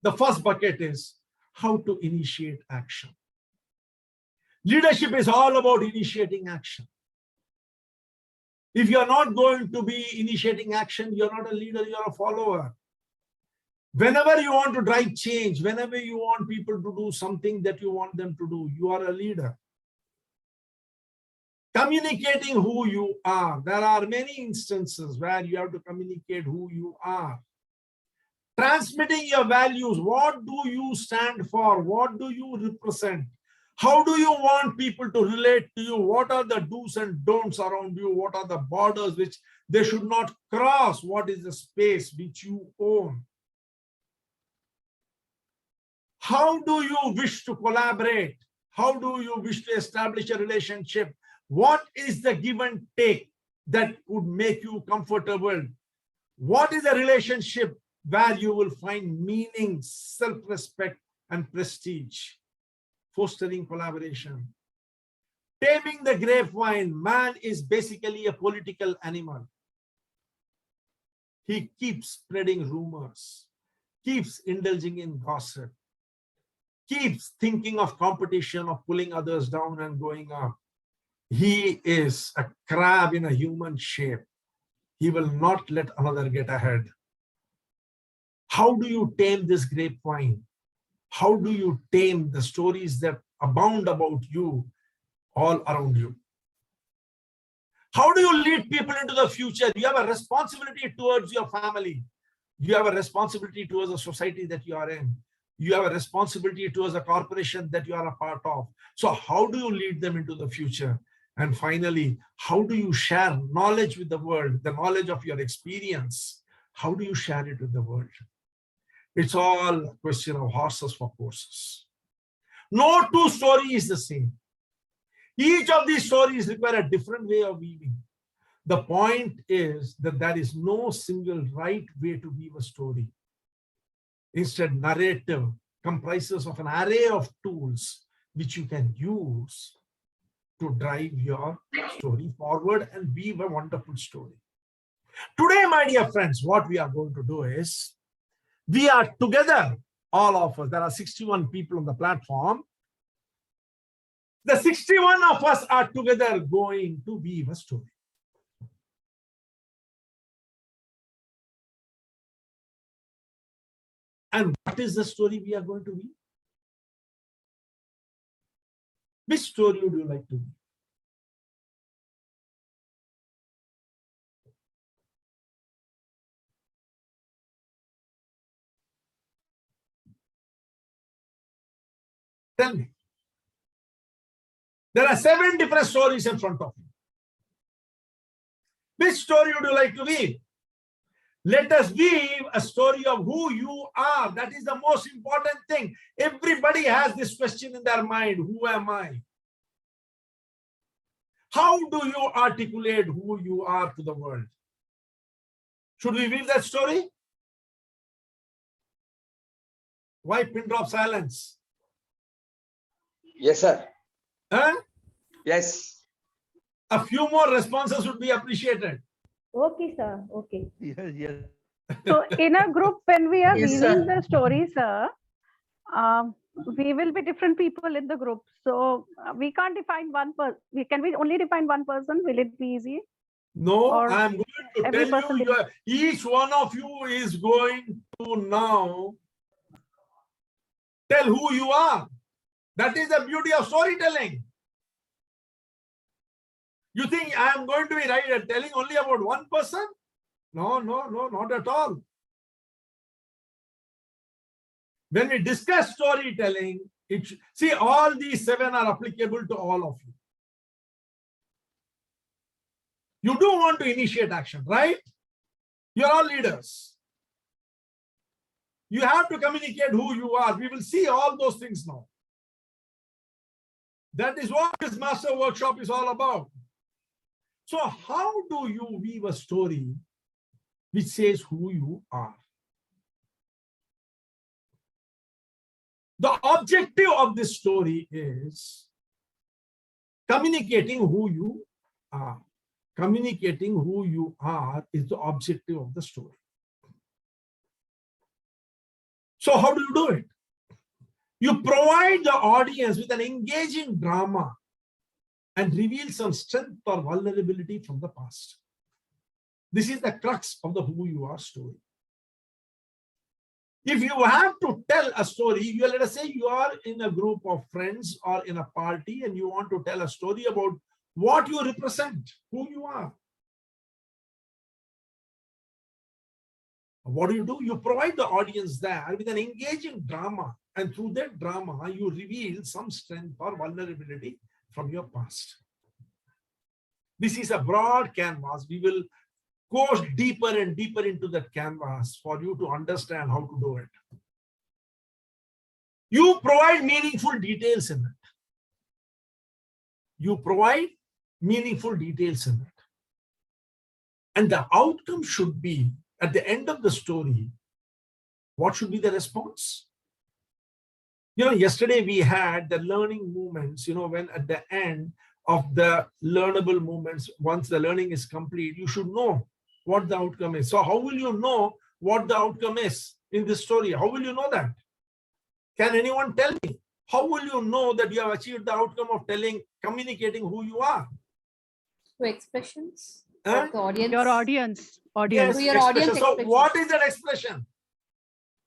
[SPEAKER 6] The first bucket is how to initiate action. Leadership is all about initiating action. If you're not going to be initiating action, you're not a leader, you're a follower. Whenever you want to drive change, whenever you want people to do something that you want them to do, you are a leader. Communicating who you are. There are many instances where you have to communicate who you are. Transmitting your values. What do you stand for? What do you represent? How do you want people to relate to you? What are the do's and don'ts around you? What are the borders which they should not cross? What is the space which you own? How do you wish to collaborate? How do you wish to establish a relationship? What is the give and take that would make you comfortable? What is a relationship where you will find meaning, self-respect, and prestige? Fostering collaboration. Taming the grapevine. Man is basically a political animal. He keeps spreading rumors, keeps indulging in gossip, keeps thinking of competition, of pulling others down and going up. He is a crab in a human shape. He will not let another get ahead. How do you tame this grapevine? How do you tame the stories that abound about you all around you? How do you lead people into the future? You have a responsibility towards your family. You have a responsibility towards the society that you are in. You have a responsibility towards the corporation that you are a part of. So how do you lead them into the future? And finally, how do you share knowledge with the world, the knowledge of your experience? How do you share it with the world? It's all a question of horses for courses. No two story is the same. Each of these stories require a different way of weaving. The point is that there is no single right way to weave a story. Instead, narrative comprises of an array of tools which you can use to drive your story forward and weave a wonderful story. Today, my dear friends, what we are going to do is, we are together, all of us. There are 61 people on the platform. The 61 of us are together going to weave a story. And what is the story we are going to weave? Which story would you like to weave? Tell me. There are 7 different stories in front of you. Which story would you like to weave? Let us weave a story of who you are. That is the most important thing. Everybody has this question in their mind. Who am I? How do you articulate who you are to the world? Should we weave that story? Why pin drop silence?
[SPEAKER 9] Yes, sir.
[SPEAKER 6] Huh?
[SPEAKER 9] Yes.
[SPEAKER 6] A few more responses would be appreciated.
[SPEAKER 13] Okay, sir. Okay.
[SPEAKER 8] Yes.
[SPEAKER 13] So in a group, when we are
[SPEAKER 11] Yes,
[SPEAKER 13] weaving
[SPEAKER 11] sir.
[SPEAKER 13] the story, sir, we will be different people in the group. So we can't define one person. Can we only define one person? Will it be easy?
[SPEAKER 6] No,
[SPEAKER 13] Or
[SPEAKER 6] I'm going to
[SPEAKER 13] every
[SPEAKER 6] tell
[SPEAKER 13] person
[SPEAKER 6] you, each one of you is going to now tell who you are. That is the beauty of storytelling. You think I am going to be telling only about one person? No, not at all. When we discuss storytelling, see, all these 7 are applicable to all of you. You do want to initiate action, right? You're all leaders. You have to communicate who you are. We will see all those things now. That is what this master workshop is all about. So how do you weave a story which says who you are? The objective of this story is communicating who you are. Communicating who you are is the objective of the story. So how do you do it? You provide the audience with an engaging drama and reveal some strength or vulnerability from the past. This is the crux of the who you are story. If you have to tell a story, let us say you are in a group of friends or in a party and you want to tell a story about what you represent, who you are. What do? You provide the audience there with an engaging drama, and through that drama, you reveal some strength or vulnerability from your past. This is a broad canvas. We will go deeper and deeper into that canvas for you to understand how to do it. You provide meaningful details in it. You provide meaningful details in it. And the outcome should be, at the end of the story, what should be the response? Yesterday we had the learning moments, when at the end of the learnable moments, once the learning is complete, you should know what the outcome is. So how will you know what the outcome is in this story? How will you know that? Can anyone tell me? How will you know that you have achieved the outcome of communicating who you are?
[SPEAKER 14] Through expressions of the audience.
[SPEAKER 13] Your audience.
[SPEAKER 6] Yes,
[SPEAKER 14] Through your audience
[SPEAKER 6] so
[SPEAKER 14] expression.
[SPEAKER 6] what is that expression?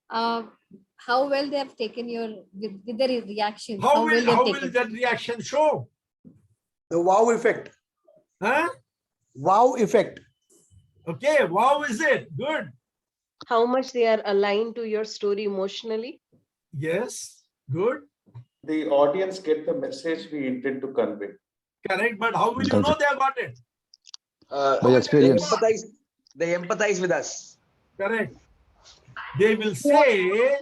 [SPEAKER 14] How well they have taken with their reaction.
[SPEAKER 6] How will that reaction show?
[SPEAKER 9] The wow effect.
[SPEAKER 6] Huh?
[SPEAKER 9] Wow effect.
[SPEAKER 6] Okay, wow is it? Good.
[SPEAKER 15] How much they are aligned to your story emotionally?
[SPEAKER 6] Yes, good.
[SPEAKER 16] The audience get the message we intend to convey.
[SPEAKER 6] Correct, but how will you know they have got it?
[SPEAKER 9] By experience. They empathize with us.
[SPEAKER 6] Correct. They will say,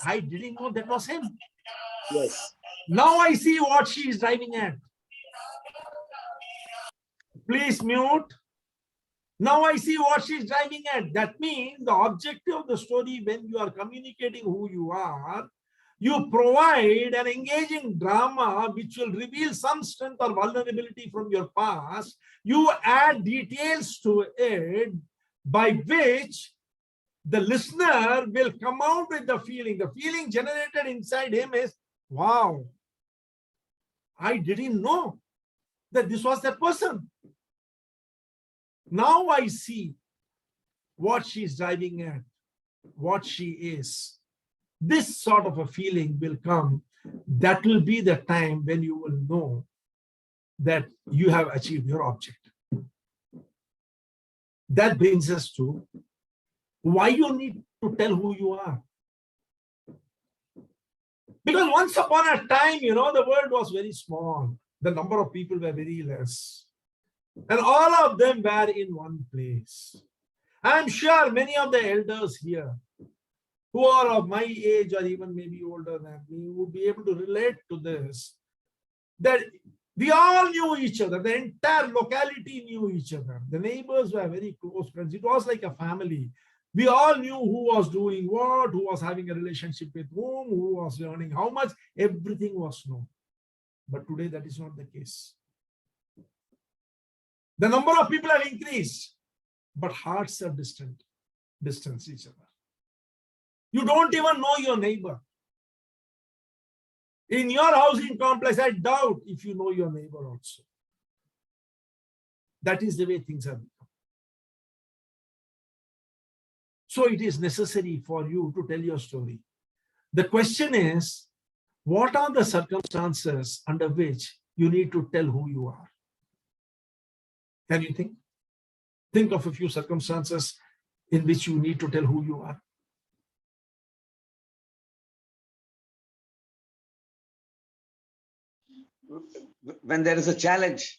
[SPEAKER 6] I didn't know that was him.
[SPEAKER 9] Yes.
[SPEAKER 6] Now I see what she is driving at. Please mute. Now I see what she's driving at. That means the objective of the story, when you are communicating who you are, you provide an engaging drama which will reveal some strength or vulnerability from your past. You add details to it by which the listener will come out with the feeling. The feeling generated inside him is, wow, I didn't know that this was that person. Now I see what she's driving at, what she is. This sort of a feeling will come. That will be the time when you will know that you have achieved your object. That brings us to why you need to tell who you are. Because once upon a time, the world was very small. The number of people were very less. And all of them were in one place. I'm sure many of the elders here who are of my age or even maybe older than me would be able to relate to this. That we all knew each other. The entire locality knew each other. The neighbors were very close friends. It was like a family. We all knew who was doing what, who was having a relationship with whom, who was earning how much. Everything was known. But today that is not the case. The number of people have increased, but hearts are distance each other. You don't even know your neighbor. In your housing complex, I doubt if you know your neighbor also. That is the way things have become. So it is necessary for you to tell your story. The question is, what are the circumstances under which you need to tell who you are? Can you think? Think of a few circumstances in which you need to tell who you are.
[SPEAKER 9] When there is a challenge.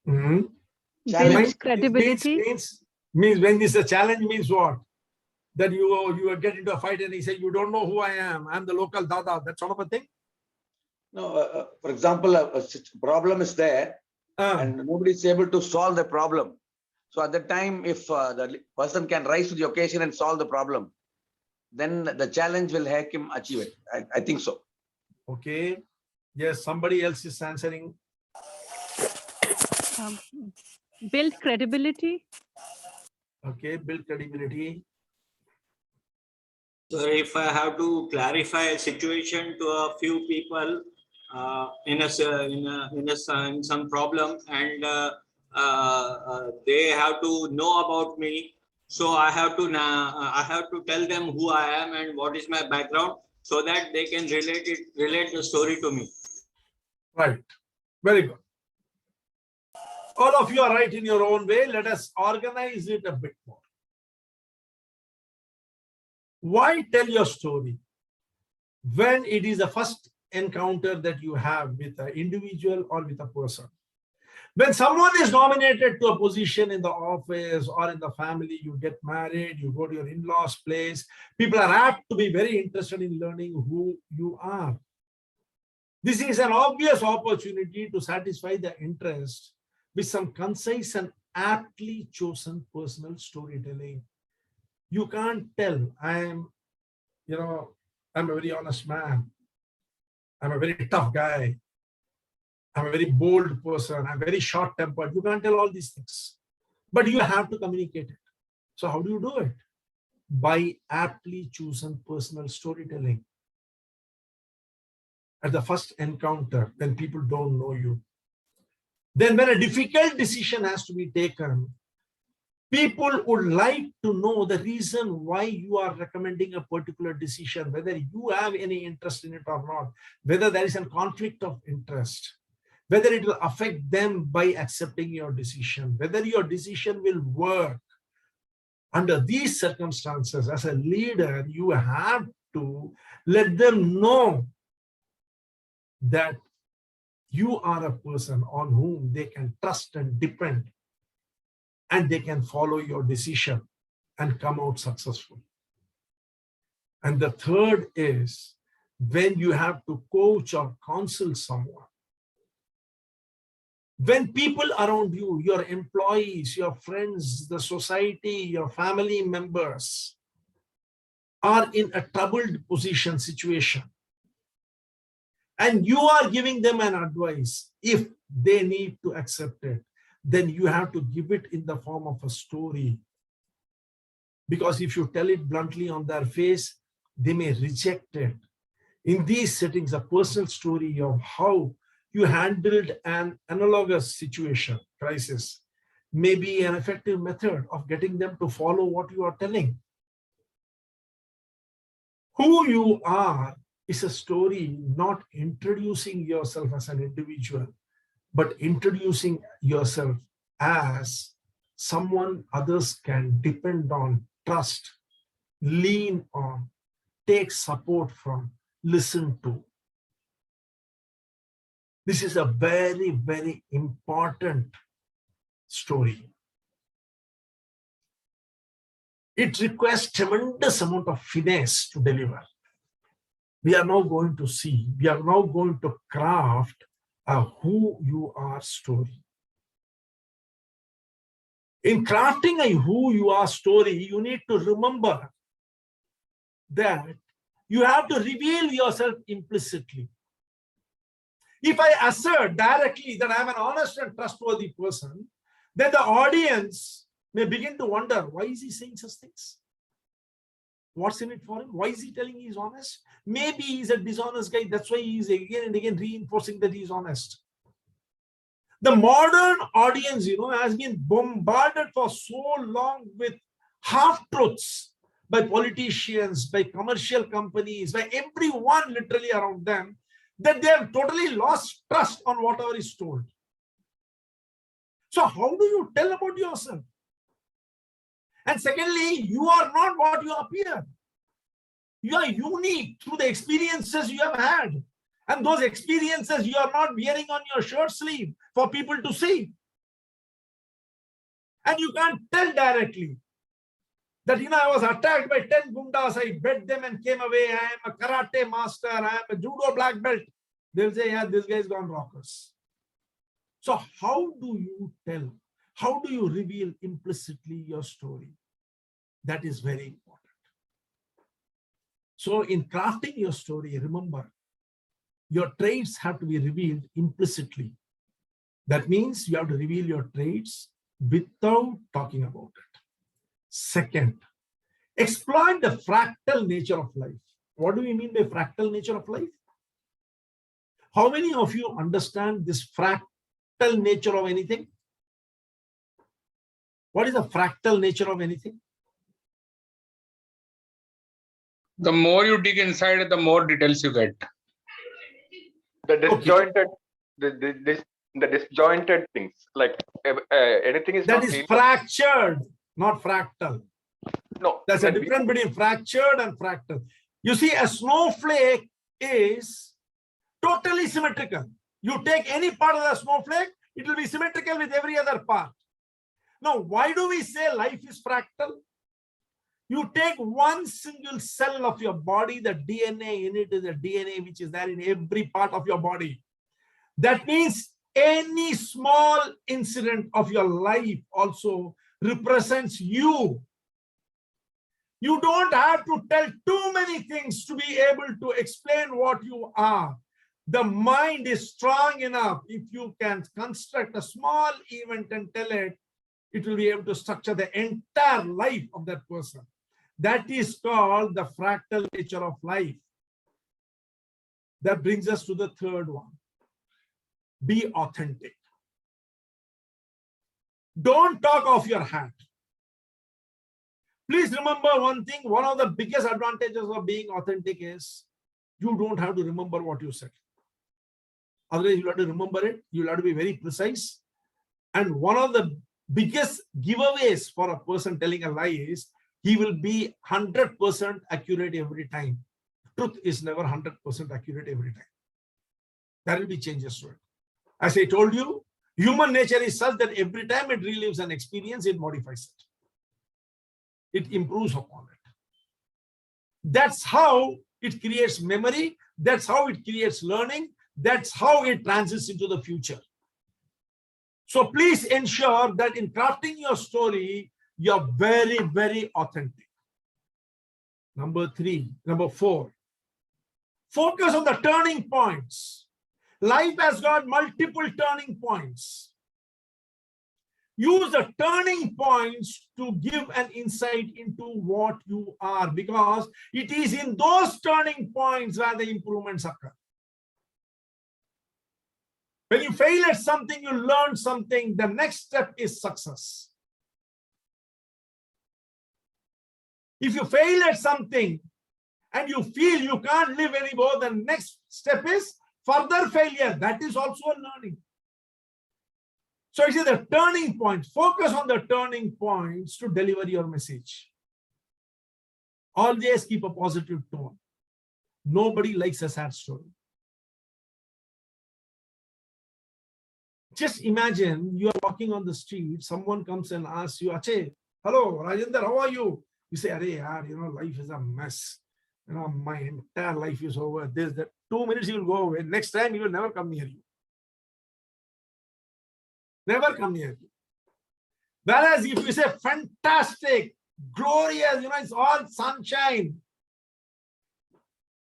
[SPEAKER 13] Builds credibility.
[SPEAKER 6] Means when this a challenge means what? That you get into a fight and he said, you don't know who I am. I'm the local dada. That sort of a thing.
[SPEAKER 9] No, for example, a problem is there and nobody is able to solve the problem. So at that time, if the person can rise to the occasion and solve the problem, then the challenge will help him achieve it. I think so.
[SPEAKER 6] Okay. Yes, somebody else is answering.
[SPEAKER 13] Build credibility.
[SPEAKER 6] Okay, build credibility.
[SPEAKER 17] So if I have to clarify a situation to a few people in some problem, and they have to know about me, so I have to tell them who I am and what is my background, so that they can relate the story to me.
[SPEAKER 6] Right. Very good. All of you are right in your own way. Let us organize it a bit more. Why tell your story when it is the first encounter that you have with an individual or with a person? When someone is nominated to a position in the office or in the family, you get married, you go to your in-laws' place, people are apt to be very interested in learning who you are. This is an obvious opportunity to satisfy the interest with some concise and aptly chosen personal storytelling. You can't tell, I'm a very honest man. I'm a very tough guy. I'm a very bold person. I'm very short-tempered. You can't tell all these things, but you have to communicate it. So how do you do it? By aptly chosen personal storytelling. At the first encounter, when people don't know you. Then when a difficult decision has to be taken, people would like to know the reason why you are recommending a particular decision, whether you have any interest in it or not, whether there is a conflict of interest, whether it will affect them by accepting your decision, whether your decision will work. Under these circumstances, as a leader, you have to let them know that you are a person on whom they can trust and depend, and they can follow your decision and come out successful. And the third is when you have to coach or counsel someone. When people around you, your employees, your friends, the society, your family members are in a troubled situation, and you are giving them an advice, if they need to accept it, then you have to give it in the form of a story. Because if you tell it bluntly on their face, they may reject it. In these settings, a personal story of how you handled an analogous situation, crisis, may be an effective method of getting them to follow what you are telling. Who you are is a story, not introducing yourself as an individual, but introducing yourself as someone others can depend on, trust, lean on, take support from, listen to. This is a very, very important story. It requires tremendous amount of finesse to deliver. We are now going to see, we are now going to craft a who you are story. In crafting a who you are story, you need to remember that you have to reveal yourself implicitly. If I assert directly that I'm an honest and trustworthy person, then the audience may begin to wonder, why is he saying such things? What's in it for him? Why is he telling he's honest? Maybe he's a dishonest guy. That's why he's again and again reinforcing that he's honest. The modern audience, has been bombarded for so long with half-truths by politicians, by commercial companies, by everyone literally around them, that they have totally lost trust on whatever is told. So how do you tell about yourself? And secondly, you are not what you appear. You are unique through the experiences you have had. And those experiences you are not wearing on your shirt sleeve for people to see. And you can't tell directly that, I was attacked by 10 gundas, I bet them and came away. I am a karate master, I am a judo black belt. They'll say, yeah, this guy's gone rockers. So how do you tell? How do you reveal implicitly your story? That is very important. So in crafting your story, remember, your traits have to be revealed implicitly. That means you have to reveal your traits without talking about it. Second, exploit the fractal nature of life. What do we mean by fractal nature of life? How many of you understand this fractal nature of anything? What is the fractal nature of anything?
[SPEAKER 18] The more you dig inside, the more details you get.
[SPEAKER 16] The disjointed, the disjointed things, like anything is
[SPEAKER 6] that
[SPEAKER 16] not
[SPEAKER 6] is
[SPEAKER 16] clean.
[SPEAKER 6] fractured, not fractal.
[SPEAKER 16] No,
[SPEAKER 6] there's a difference between fractured and fractal. You see, a snowflake is totally symmetrical. You take any part of the snowflake, it will be symmetrical with every other part. Now, why do we say life is fractal? You take one single cell of your body, the DNA in it is the DNA which is there in every part of your body. That means any small incident of your life also represents you. You don't have to tell too many things to be able to explain what you are. The mind is strong enough. If you can construct a small event and tell it, it will be able to structure the entire life of that person. That is called the fractal nature of life. That brings us to the third one. Be authentic. Don't talk off your hat. Please remember one thing. One of the biggest advantages of being authentic is you don't have to remember what you said. Otherwise, you'll have to remember it. You'll have to be very precise. And one of the biggest giveaways for a person telling a lie is he will be 100% accurate every time. Truth is never 100% accurate every time. There will be changes to it. As I told you, human nature is such that every time it relives an experience, it modifies it. It improves upon it. That's how it creates memory. That's how it creates learning. That's how it transits into the future. So please ensure that in crafting your story, you're very, very authentic. Number 4, focus on the turning points. Life has got multiple turning points. Use the turning points to give an insight into what you are, because it is in those turning points where the improvements occur. When you fail at something, you learn something. The next step is success. If you fail at something and you feel you can't live anymore, the next step is further failure. That is also a learning. So it is the turning point. Focus on the turning points to deliver your message. Always keep a positive tone. Nobody likes a sad story. Just imagine you are walking on the street, someone comes and asks you, Ache, hello, Rajendra, how are you? You say, Arey, life is a mess. My entire life is over. This, that. 2 minutes you will go away. Next time he will never come near you. Never come near you. Whereas if you say, fantastic, glorious, it's all sunshine,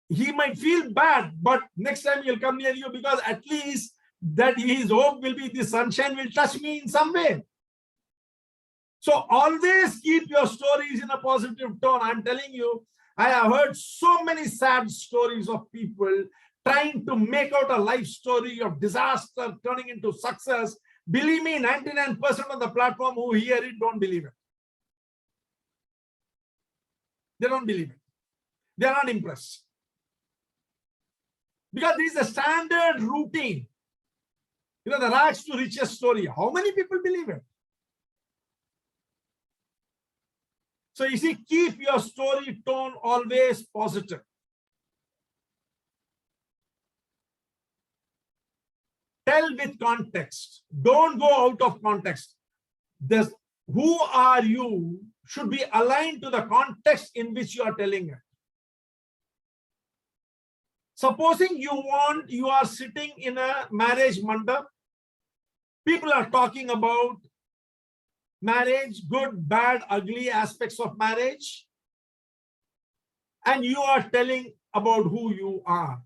[SPEAKER 6] he might feel bad, but next time he'll come near you because at least that his hope will be the sunshine will touch me in some way. So always keep your stories in a positive tone. I'm telling you, I have heard so many sad stories of people trying to make out a life story of disaster turning into success. Believe me, 99% of the platform who hear it don't believe it. They don't believe it. They are not impressed. Because this is a standard routine. You know, the rags to riches story. How many people believe it? So you see, keep your story tone always positive. Tell with context. Don't go out of context. This, who are you should be aligned to the context in which you are telling it. Supposing you are sitting in a marriage mandap. People are talking about marriage, good, bad, ugly aspects of marriage. And you are telling about who you are.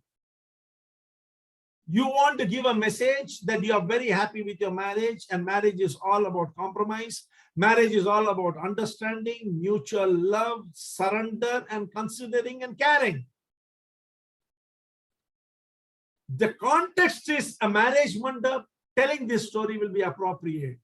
[SPEAKER 6] You want to give a message that you are very happy with your marriage, and marriage is all about compromise. Marriage is all about understanding, mutual love, surrender, and considering and caring. The context is a marriage mandap. Telling this story will be appropriate.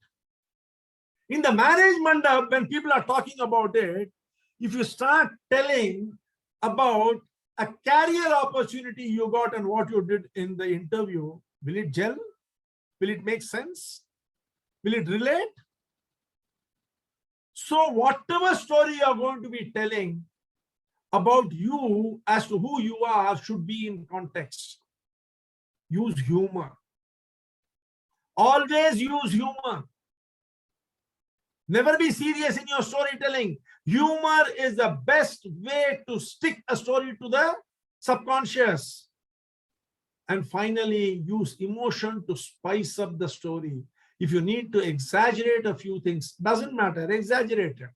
[SPEAKER 6] In the marriage mandap, when people are talking about it, if you start telling about a career opportunity you got and what you did in the interview, will it gel? Will it make sense? Will it relate? So whatever story you are going to be telling about you as to who you are should be in context. Use humor. Always use humor. Never be serious in your storytelling. Humor is the best way to stick a story to the subconscious. And finally, use emotion to spice up the story. If you need to exaggerate a few things, doesn't matter, exaggerate it.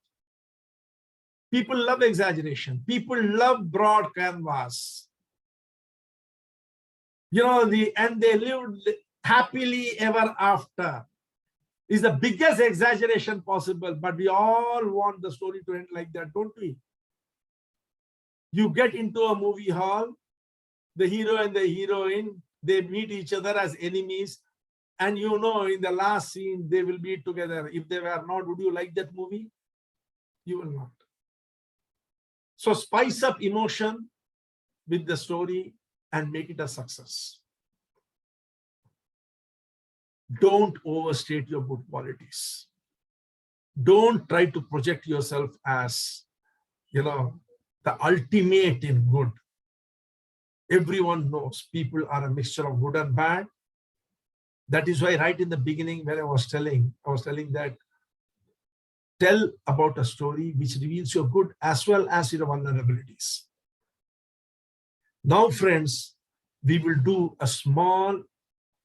[SPEAKER 6] People love exaggeration. People love broad canvas. You know, and they lived happily ever after. Is the biggest exaggeration possible, but we all want the story to end like that, don't we? You get into a movie hall, the hero and the heroine, they meet each other as enemies, and you know in the last scene they will be together. If they were not, would you like that movie? You will not. So spice up emotion with the story and make it a success. Don't overstate your good qualities. Don't try to project yourself as, you know, the ultimate in good. Everyone knows people are a mixture of good and bad. That is why right in the beginning when I was telling that tell about a story which reveals your good as well as your vulnerabilities. Now, friends, we will do a small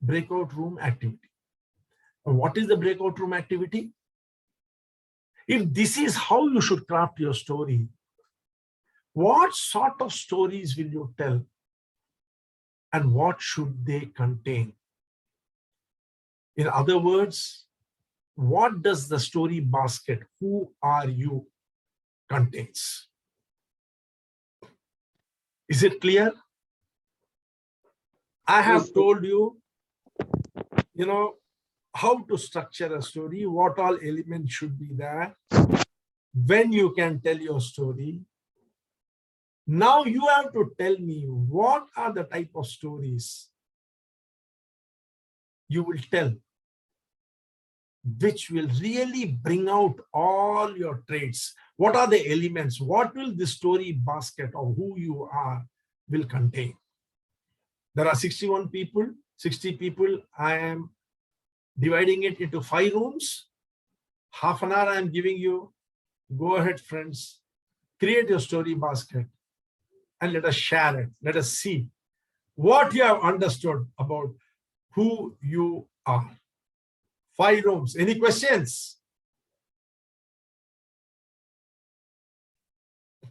[SPEAKER 6] breakout room activity. What is the breakout room activity? If this is how you should craft your story, what sort of stories will you tell? And what should they contain? In other words, what does the story basket, who are you, contains? Is it clear? I have told you, you know, how to structure a story, what all elements should be there, when you can tell your story. Now you have to tell me what are the type of stories you will tell, which will really bring out all your traits. What are the elements? What will the story basket of who you are will contain? There are 61 people, 60 people. I am dividing it into 5 rooms. Half an hour I am giving you. Go ahead, friends. Create your story basket and let us share it. Let us see what you have understood about who you are. 5 rooms. Any questions?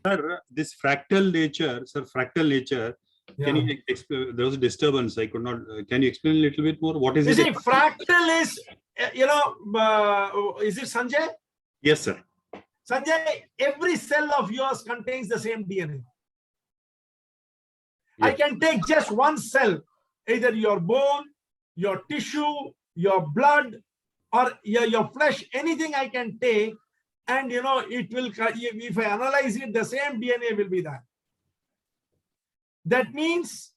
[SPEAKER 19] Sir, this fractal nature, can you explain? There was a disturbance. I could not. Can you explain a little bit more? What is it?
[SPEAKER 6] See, fractal is, you know, is it Sanjay?
[SPEAKER 19] Yes, sir.
[SPEAKER 6] Sanjay, every cell of yours contains the same DNA. Yes. I can take just one cell, either your bone, your tissue, your blood, or your flesh, anything I can take, and you know, it will, if I analyze it, the same DNA will be there. That means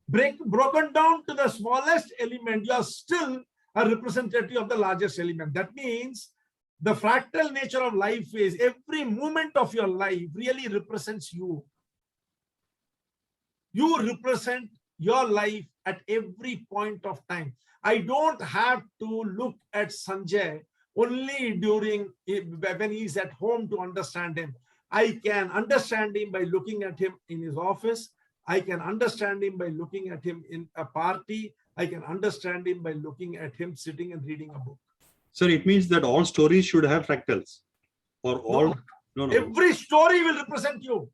[SPEAKER 6] broken down to the smallest element, you are still are representative of the largest element. That means the fractal nature of life is every moment of your life really represents you. You represent your life at every point of time. I don't have to look at Sanjay only during when he's at home to understand him. I can understand him by looking at him in his office. I can understand him by looking at him in a party. I can understand him by looking at him sitting and reading a book.
[SPEAKER 19] So it means that all stories should have fractals, or all. No.
[SPEAKER 6] Every story will represent you.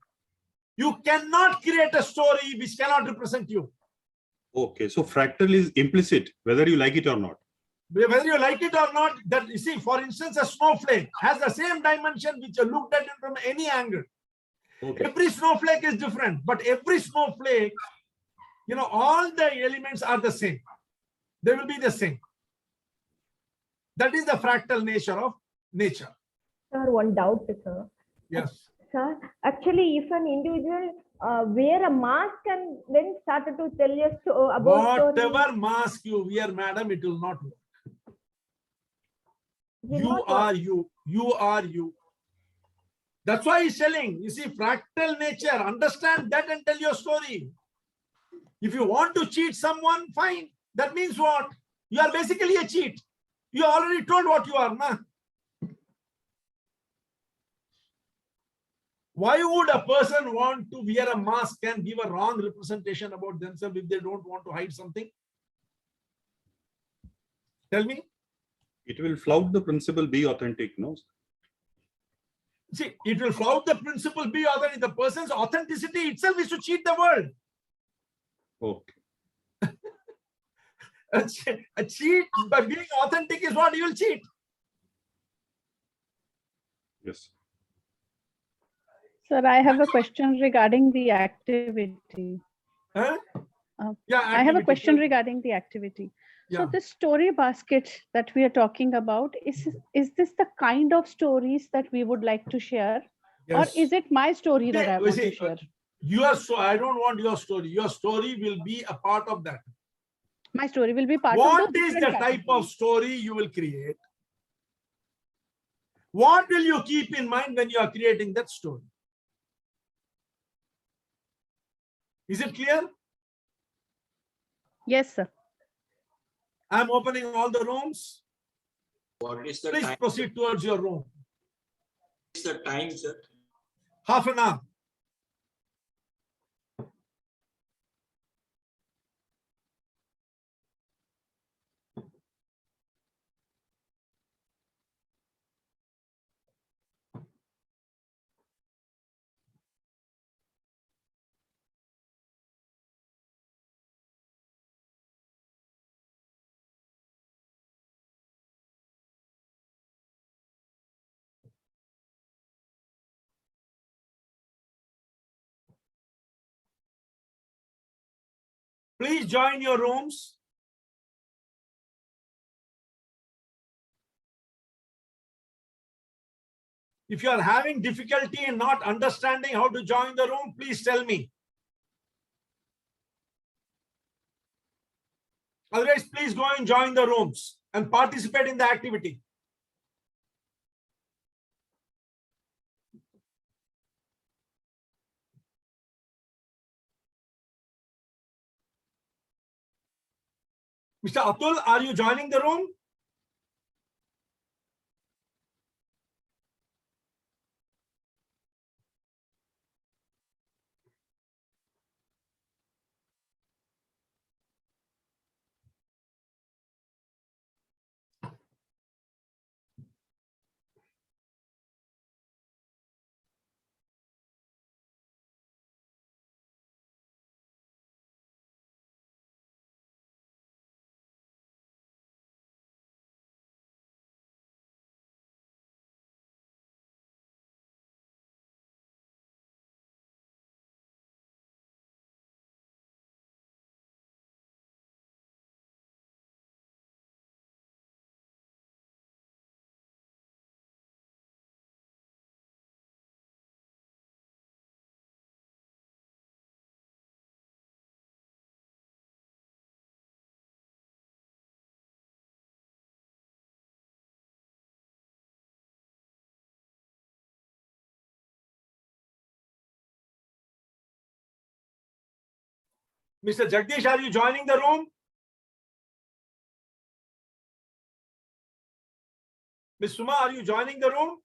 [SPEAKER 6] You cannot create a story which cannot represent you.
[SPEAKER 19] Okay, so fractal is implicit, whether you like it or not.
[SPEAKER 6] Whether you like it or not, that you see, for instance, a snowflake has the same dimension which you looked at it from any angle.
[SPEAKER 19] Okay.
[SPEAKER 6] Every snowflake is different, but every snowflake, all the elements are the same. They will be the same. That is the fractal nature of nature.
[SPEAKER 20] Sir, one doubt, sir.
[SPEAKER 6] Yes.
[SPEAKER 20] Sir, actually, if an individual wear a mask and then started to tell you about
[SPEAKER 6] whatever mask you wear, madam, it will not work. You are you. You are you. That's why he's telling. You see, fractal nature. Understand that and tell your story. If you want to cheat someone, fine. That means what? You are basically a cheat. You already told what you are, na? Why would a person want to wear a mask and give a wrong representation about themselves if they don't want to hide something? Tell me.
[SPEAKER 19] It will flout the principle, be authentic, no?
[SPEAKER 6] See, it will flout the principle, be authentic. The person's authenticity itself is to cheat the world.
[SPEAKER 19] Okay.
[SPEAKER 6] A cheat by being authentic is what you will cheat.
[SPEAKER 19] Yes.
[SPEAKER 13] Sir, I have a question regarding the activity.
[SPEAKER 6] Huh?
[SPEAKER 13] I have a question regarding the activity.
[SPEAKER 6] Yeah.
[SPEAKER 13] So this story basket that we are talking about, is this the kind of stories that we would like to share?
[SPEAKER 6] Yes.
[SPEAKER 13] Or is it my story that I want to share?
[SPEAKER 6] I don't want your story. Your story will be a part of that.
[SPEAKER 13] My story will be part of
[SPEAKER 6] What
[SPEAKER 13] those
[SPEAKER 6] is the
[SPEAKER 13] different
[SPEAKER 6] type of story you will create? What will you keep in mind when you are creating that story? Is it clear?
[SPEAKER 13] Yes, sir.
[SPEAKER 6] I'm opening all the rooms.
[SPEAKER 17] What is the
[SPEAKER 6] Please
[SPEAKER 17] time?
[SPEAKER 6] proceed towards your room.
[SPEAKER 17] What is the time, sir?
[SPEAKER 6] Half an hour. Please join your rooms. If you are having difficulty in not understanding how to join the room, please tell me. Otherwise, please go and join the rooms and participate in the activity. Mr. Atul, are you joining the room? Mr. Jagdish, are you joining the room? Ms. Suma, are you joining the room?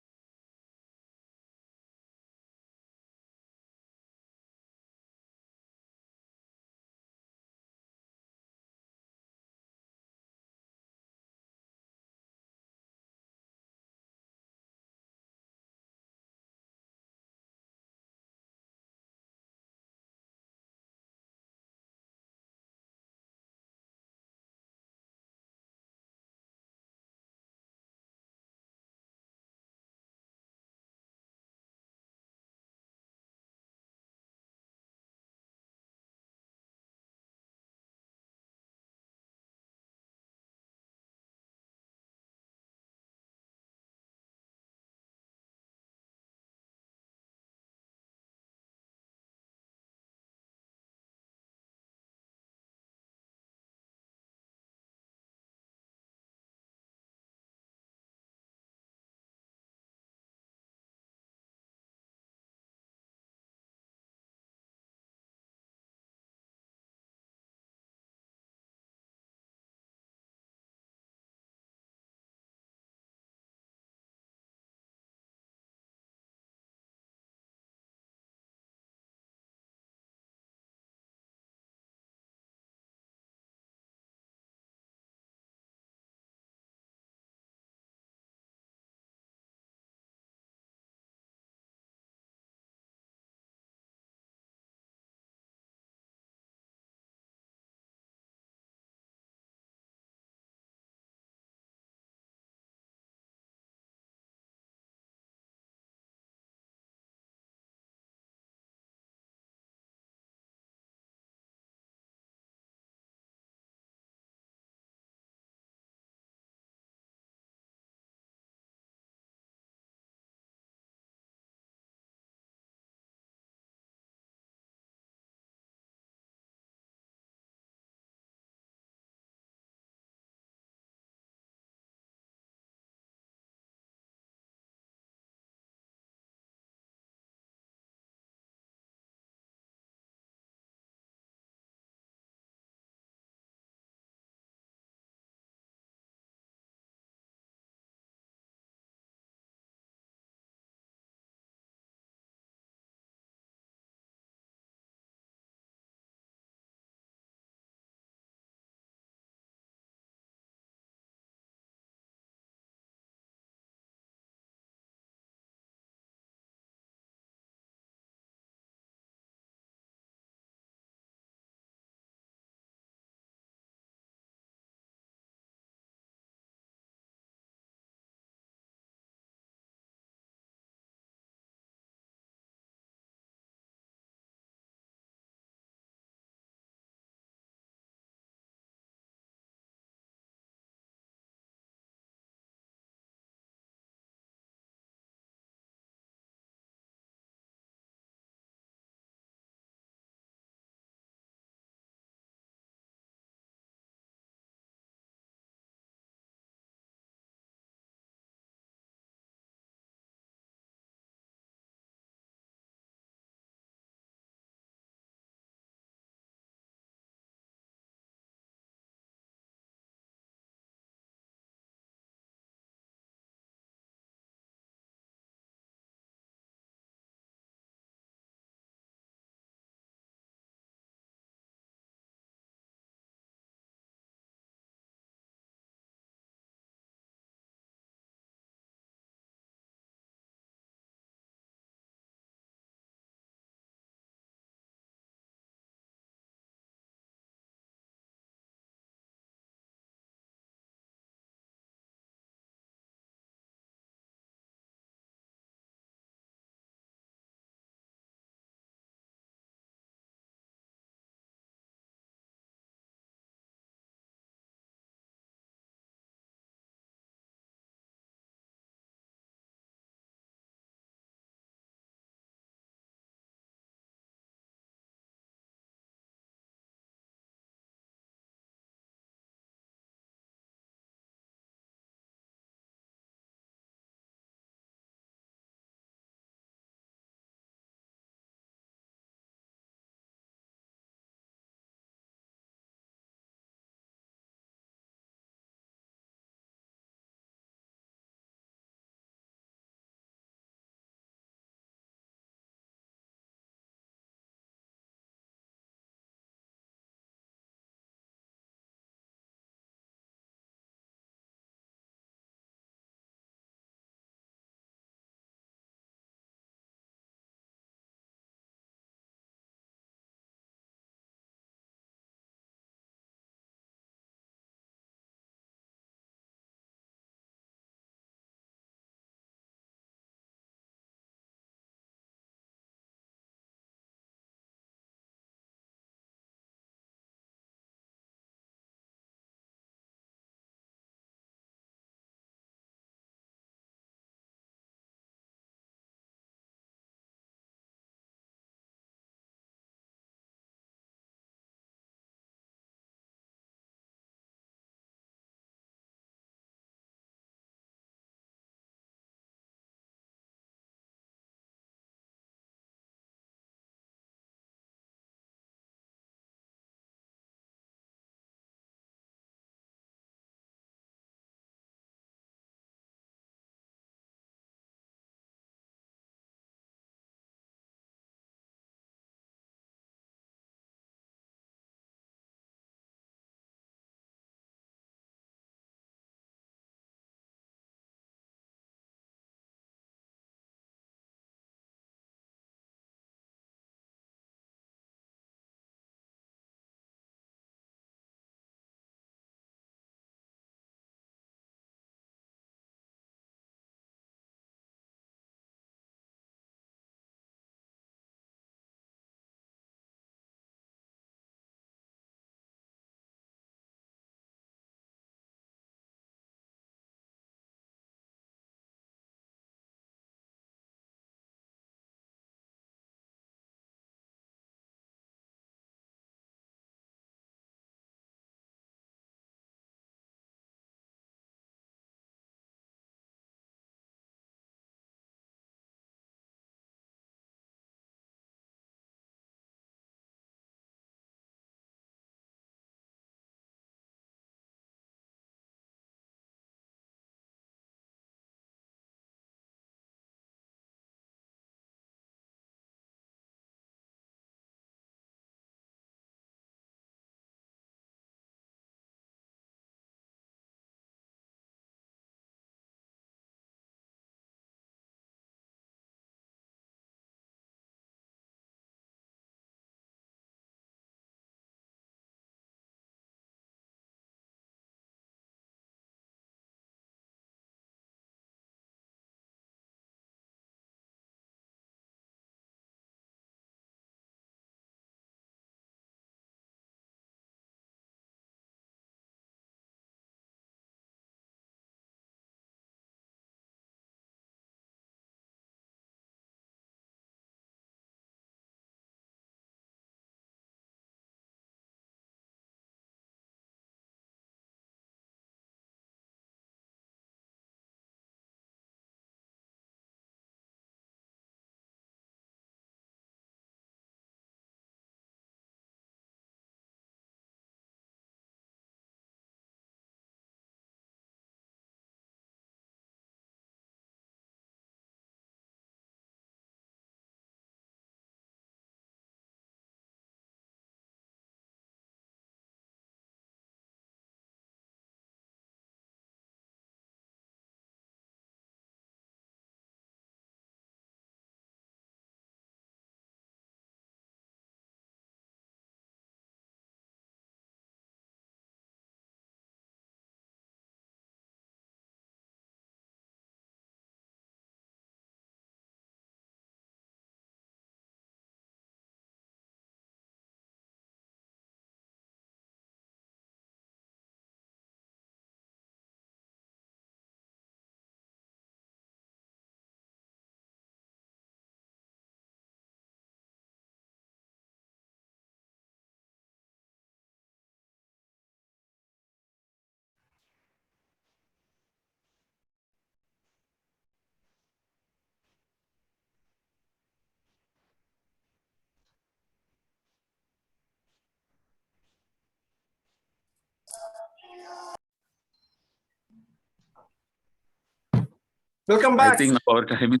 [SPEAKER 6] Welcome back.
[SPEAKER 21] I think our time is.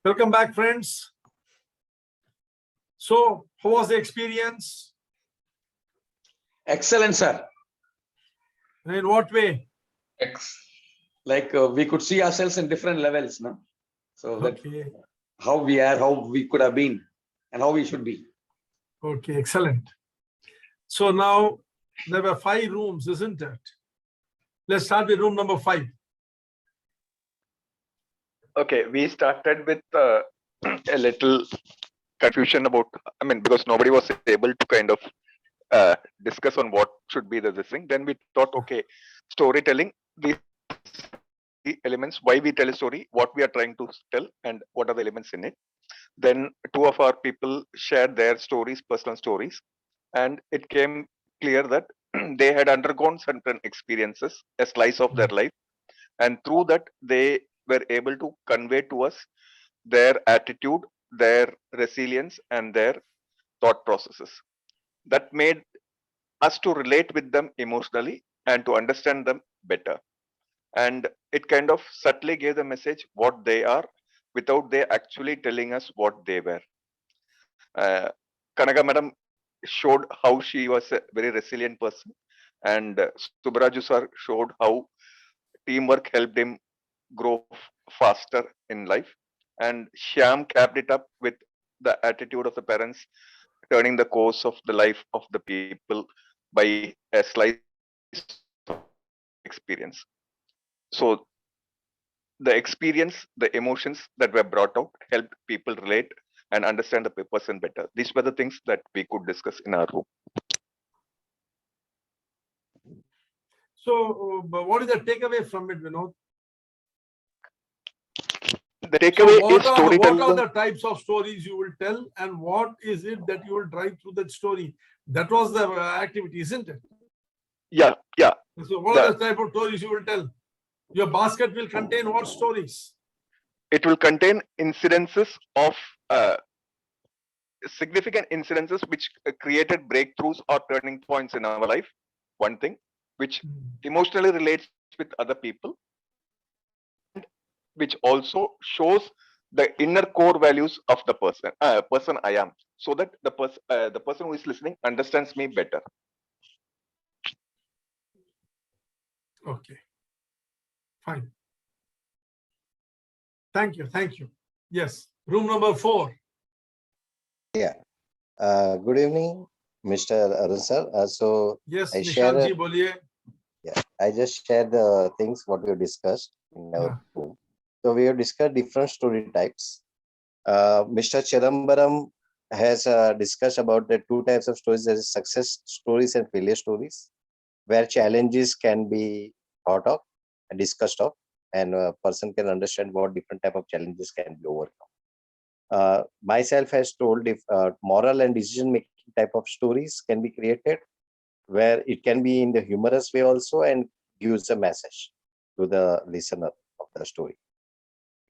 [SPEAKER 6] Welcome back, friends. So, how was the experience?
[SPEAKER 9] Excellent, sir.
[SPEAKER 6] In what way?
[SPEAKER 9] Like we could see ourselves in different levels, no? So that
[SPEAKER 6] Okay.
[SPEAKER 9] how we are, how we could have been, and how we should be.
[SPEAKER 6] Okay, excellent. So now there were 5 rooms, isn't it? Let's start with room number 5.
[SPEAKER 22] Okay, we started with a little confusion about, I mean, because nobody was able to kind of discuss on what should be the this thing. Then we thought, okay, storytelling, these elements, why we tell a story, what we are trying to tell, and what are the elements in it. Then 2 of our people shared their stories, personal stories, and it came clear that they had undergone certain experiences, a slice of their life, and through that they were able to convey to us their attitude, their resilience, and their thought processes. That made us to relate with them emotionally and to understand them better. And it kind of subtly gave the message what they are without they actually telling us what they were. Kanaga madam showed how she was a very resilient person, and Subraju sir showed how teamwork helped him grow faster in life, and Shyam capped it up with the attitude of the parents turning the course of the life of the people by a slice of experience. So the experience, the emotions that were brought out helped people relate and understand the person better. These were the things that we could discuss in our room.
[SPEAKER 6] So, what is the takeaway from it, Vinod?
[SPEAKER 22] The takeaway
[SPEAKER 6] So
[SPEAKER 22] is storytelling.
[SPEAKER 6] what are the types of stories you will tell, and what is it that you will drive through that story? That was the activity, isn't it?
[SPEAKER 22] Yeah.
[SPEAKER 6] So what are the type of stories you will tell? Your basket will contain what stories?
[SPEAKER 22] It will contain incidences of significant incidences which created breakthroughs or turning points in our life. One thing, which emotionally relates with other people, which also shows the inner core values of the person I am, so that the person who is listening understands me better.
[SPEAKER 6] Okay, fine. Thank you. Yes, room number 4.
[SPEAKER 23] Yeah. Good evening, Mr. Arun sir. So
[SPEAKER 6] yes,
[SPEAKER 23] I
[SPEAKER 6] Nishant ji, boliye.
[SPEAKER 23] Yeah, I just share the things what we discussed in our room. So we have discussed different story types. Mr. Chidambaram has discussed about the 2 types of stories: there is success stories and failure stories, where challenges can be thought of and discussed of, and a person can understand what different type of challenges can be overcome. Myself has told if moral and decision making type of stories can be created, where it can be in the humorous way also and gives a message to the listener of the story.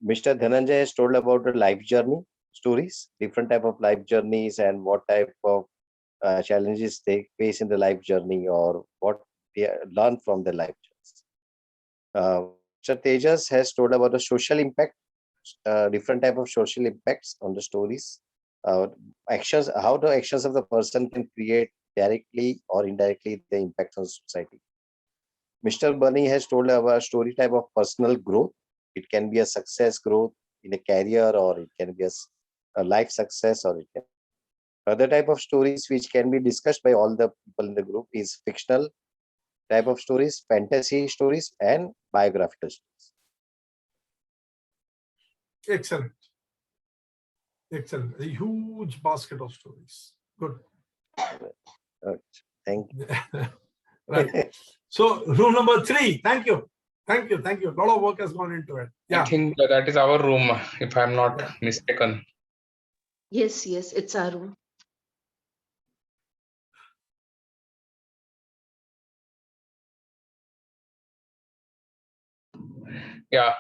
[SPEAKER 23] Mr. Dhananjay has told about the life journey stories, different type of life journeys and what type of challenges they face in the life journey or what they learn from the life journeys. Mr. Tejas has told about the social impact, different type of social impacts on the stories, actions, how the actions of the person can create directly or indirectly the impact on society. Mr. Bunny has told about story type of personal growth. It can be a success growth in a career, or it can be a life success, or it can. Other type of stories which can be discussed by all the people in the group is fictional type of stories, fantasy stories, and biographical stories.
[SPEAKER 6] Excellent. A huge basket of stories. Good.
[SPEAKER 23] Thank you.
[SPEAKER 6] Right. So room number 3. Thank you. A lot of work has gone into it. Yeah.
[SPEAKER 18] I think that is our room, if I'm not mistaken.
[SPEAKER 15] Yes, it's our room.
[SPEAKER 18] Yeah.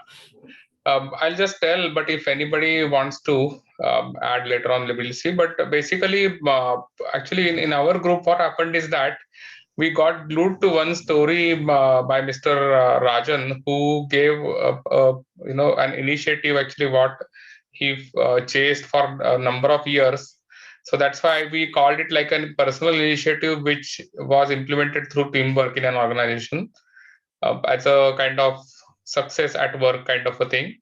[SPEAKER 18] I'll just tell, but if anybody wants to add later on, we'll see. But basically, actually, in our group, what happened is that we got glued to one story by Mr. Rajan, who gave an initiative, actually what he chased for a number of years. So that's why we called it like a personal initiative, which was implemented through teamwork in an organization as a kind of success at work kind of a thing.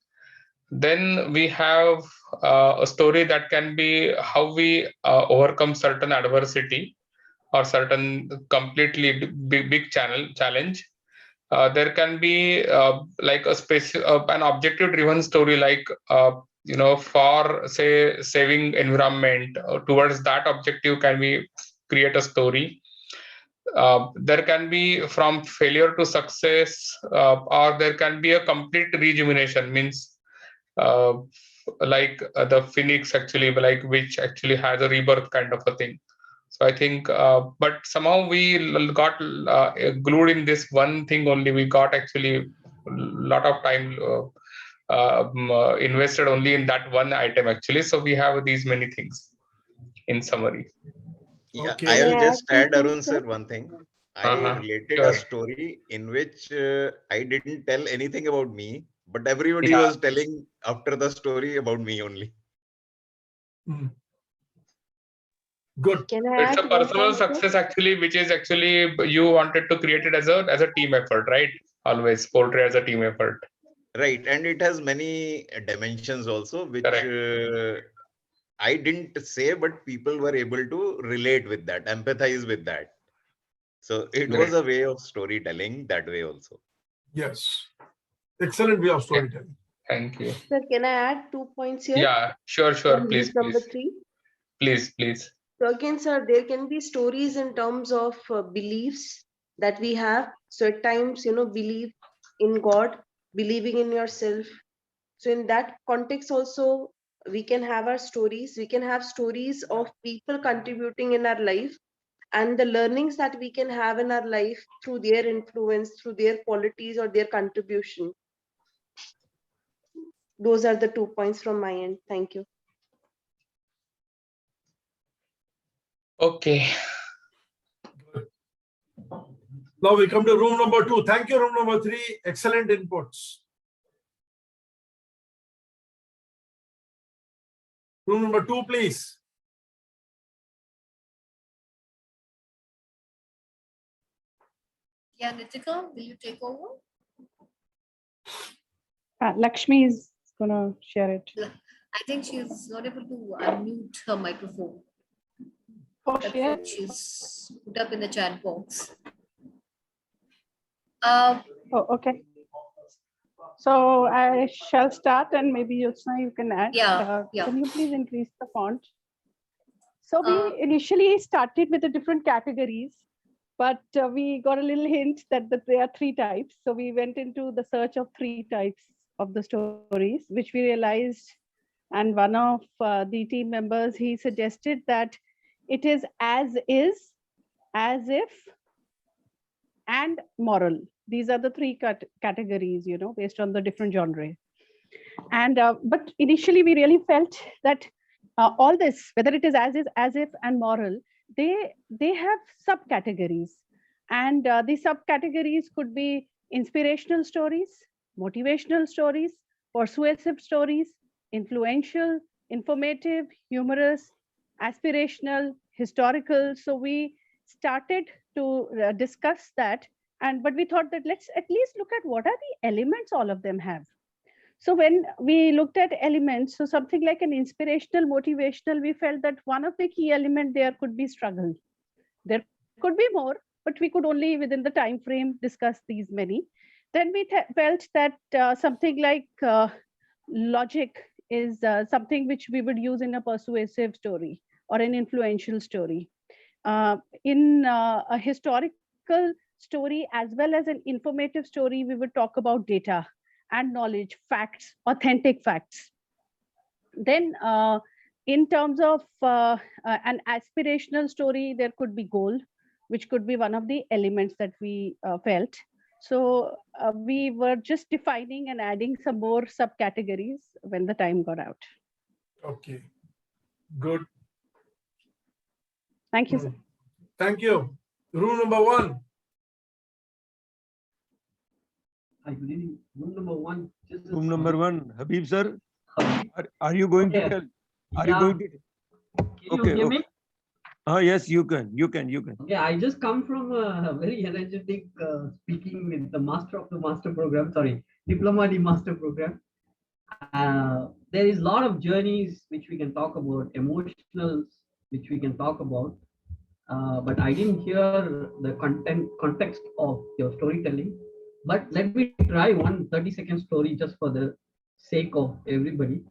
[SPEAKER 18] Then we have a story that can be how we overcome certain adversity or certain completely big challenge. There can be like a an objective driven story, like for say saving environment. Towards that objective can we create a story. There can be from failure to success, or there can be a complete rejuvenation, means the phoenix, actually, like which actually has a rebirth kind of a thing. So I think, but somehow we got glued in this one thing only. We got actually a lot of time invested only in that one item, actually. So we have these many things in summary.
[SPEAKER 12] Yeah,
[SPEAKER 6] Okay.
[SPEAKER 12] I will
[SPEAKER 15] May I
[SPEAKER 12] just
[SPEAKER 15] add
[SPEAKER 12] add,
[SPEAKER 15] something,
[SPEAKER 12] Arun sir,
[SPEAKER 15] sir?
[SPEAKER 12] one thing. I related a
[SPEAKER 18] Sure.
[SPEAKER 12] story in which I didn't tell anything about me, but everybody
[SPEAKER 18] Yeah.
[SPEAKER 12] was telling after the story about me only.
[SPEAKER 6] Good.
[SPEAKER 15] Can I
[SPEAKER 18] It's
[SPEAKER 15] add
[SPEAKER 18] a
[SPEAKER 15] one
[SPEAKER 18] personal
[SPEAKER 15] point, sir?
[SPEAKER 18] success, actually, which is actually you wanted to create it as a team effort, right? Always portray as a team effort.
[SPEAKER 12] Right, and it has many dimensions also, which I didn't say, but people were able to relate with that, empathize with that. So it was a way of storytelling that way also.
[SPEAKER 6] Yes. Excellent way of storytelling.
[SPEAKER 18] Thank you.
[SPEAKER 15] Sir, can I add 2 points here?
[SPEAKER 18] Yeah, sure.
[SPEAKER 15] From
[SPEAKER 18] Please,
[SPEAKER 15] group number
[SPEAKER 18] please.
[SPEAKER 15] 3.
[SPEAKER 18] Please.
[SPEAKER 15] So again, sir, there can be stories in terms of beliefs that we have. So at times, believe in God, believing in yourself. So in that context also, we can have our stories. We can have stories of people contributing in our life and the learnings that we can have in our life through their influence, through their qualities or their contribution. Those are the 2 points from my end. Thank you.
[SPEAKER 18] Okay.
[SPEAKER 6] Now we come to room number 2. Thank you, room number 3. Excellent inputs. Room number 2, please.
[SPEAKER 14] Yeah, Nitika, will you take over?
[SPEAKER 13] Lakshmi is gonna share it.
[SPEAKER 14] I think she's not able to unmute her microphone.
[SPEAKER 13] Oh,
[SPEAKER 14] That's
[SPEAKER 13] she
[SPEAKER 14] what
[SPEAKER 13] is?
[SPEAKER 14] she's put up in the chat box.
[SPEAKER 13] Oh, okay. So I shall start, and maybe Yotsna, you can add.
[SPEAKER 14] Yeah.
[SPEAKER 13] Can you please increase the font? So we initially started with the different categories, but we got a little hint that there are 3 types. So we went into the search of 3 types of the stories, which we realized. And one of the team members, he suggested that it is as is, as if, and moral. These are the 3 categories, based on the different genre. And but initially we really felt that all this, whether it is as is, as if, and moral, they have subcategories, and the subcategories could be inspirational stories, motivational stories, persuasive stories, influential, informative, humorous, aspirational, historical. So we started to discuss that, but we thought that let's at least look at what are the elements all of them have. So when we looked at elements, so something like an inspirational, motivational, we felt that one of the key elements there could be struggle. There could be more, but we could only within the time frame discuss these many. Then we felt that something like logic is something which we would use in a persuasive story or an influential story. In a historical story as well as an informative story, we would talk about data and knowledge, facts, authentic facts. Then in terms of an aspirational story, there could be goal, which could be one of the elements that we felt. So we were just defining and adding some more subcategories when the time got out.
[SPEAKER 6] Okay, good.
[SPEAKER 13] Thank you, sir.
[SPEAKER 6] Thank you. Rule number 1.
[SPEAKER 1] Room number 1.
[SPEAKER 4] Room number 1, Habib sir. Are you going to tell? Are you going to?
[SPEAKER 1] Can you hear me?
[SPEAKER 4] Yes, you can.
[SPEAKER 1] Okay, I just come from a very energetic speaking with the master of the master program, sorry, diploma di master program. There is a lot of journeys which we can talk about, emotionals which we can talk about, but I didn't hear the context of your storytelling. But let me try one 30-second story just for the sake of everybody.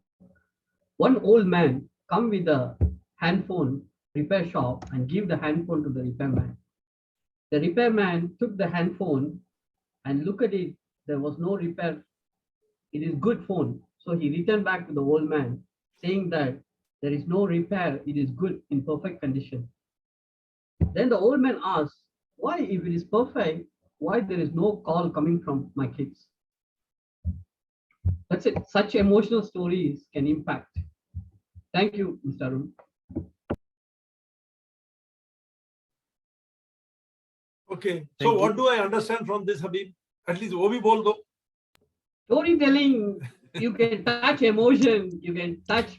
[SPEAKER 1] One old man come with a handphone repair shop and give the handphone to the repairman. The repairman took the handphone and look at it. There was no repair. It is good phone. So he returned back to the old man saying that there is no repair. It is good in perfect condition. Then the old man asked, why if it is perfect, why there is no call coming from my kids? That's it. Such emotional stories can impact. Thank you, Mr. Arun.
[SPEAKER 6] Okay, so what do I understand from this, Habib? At least wo bhi bol do.
[SPEAKER 1] Storytelling, you can touch emotion, you can touch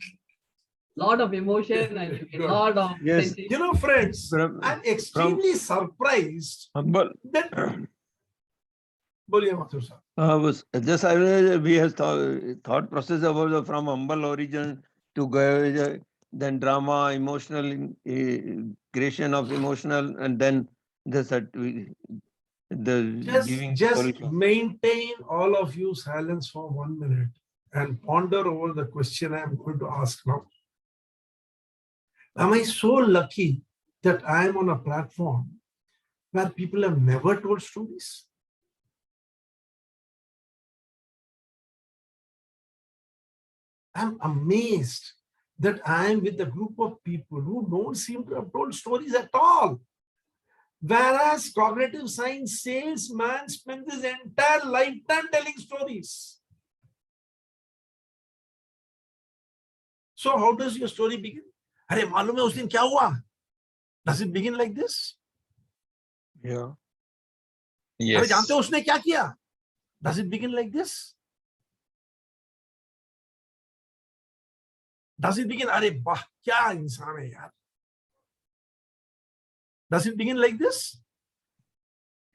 [SPEAKER 1] lot of emotion and a lot of sensation.
[SPEAKER 6] You know, friends, I'm extremely surprised that
[SPEAKER 4] We have thought process about from humble origin to go, then drama, emotional creation of emotional, and then the giving
[SPEAKER 6] just
[SPEAKER 4] solution.
[SPEAKER 6] maintain all of you silence for 1 minute and ponder over the question I'm going to ask now. Am I so lucky that I am on a platform where people have never told stories? I'm amazed that I am with a group of people who don't seem to have told stories at all. Whereas cognitive science says man spends his entire lifetime telling stories. So how does your story begin? Arey, मालूम है उस दिन क्या हुआ? Does it begin like this?
[SPEAKER 4] Yeah.
[SPEAKER 6] अरे जानते हो उसने क्या किया? Does it begin like this? Does it begin? अरे वाह क्या इंसान है यार? Does it begin like this?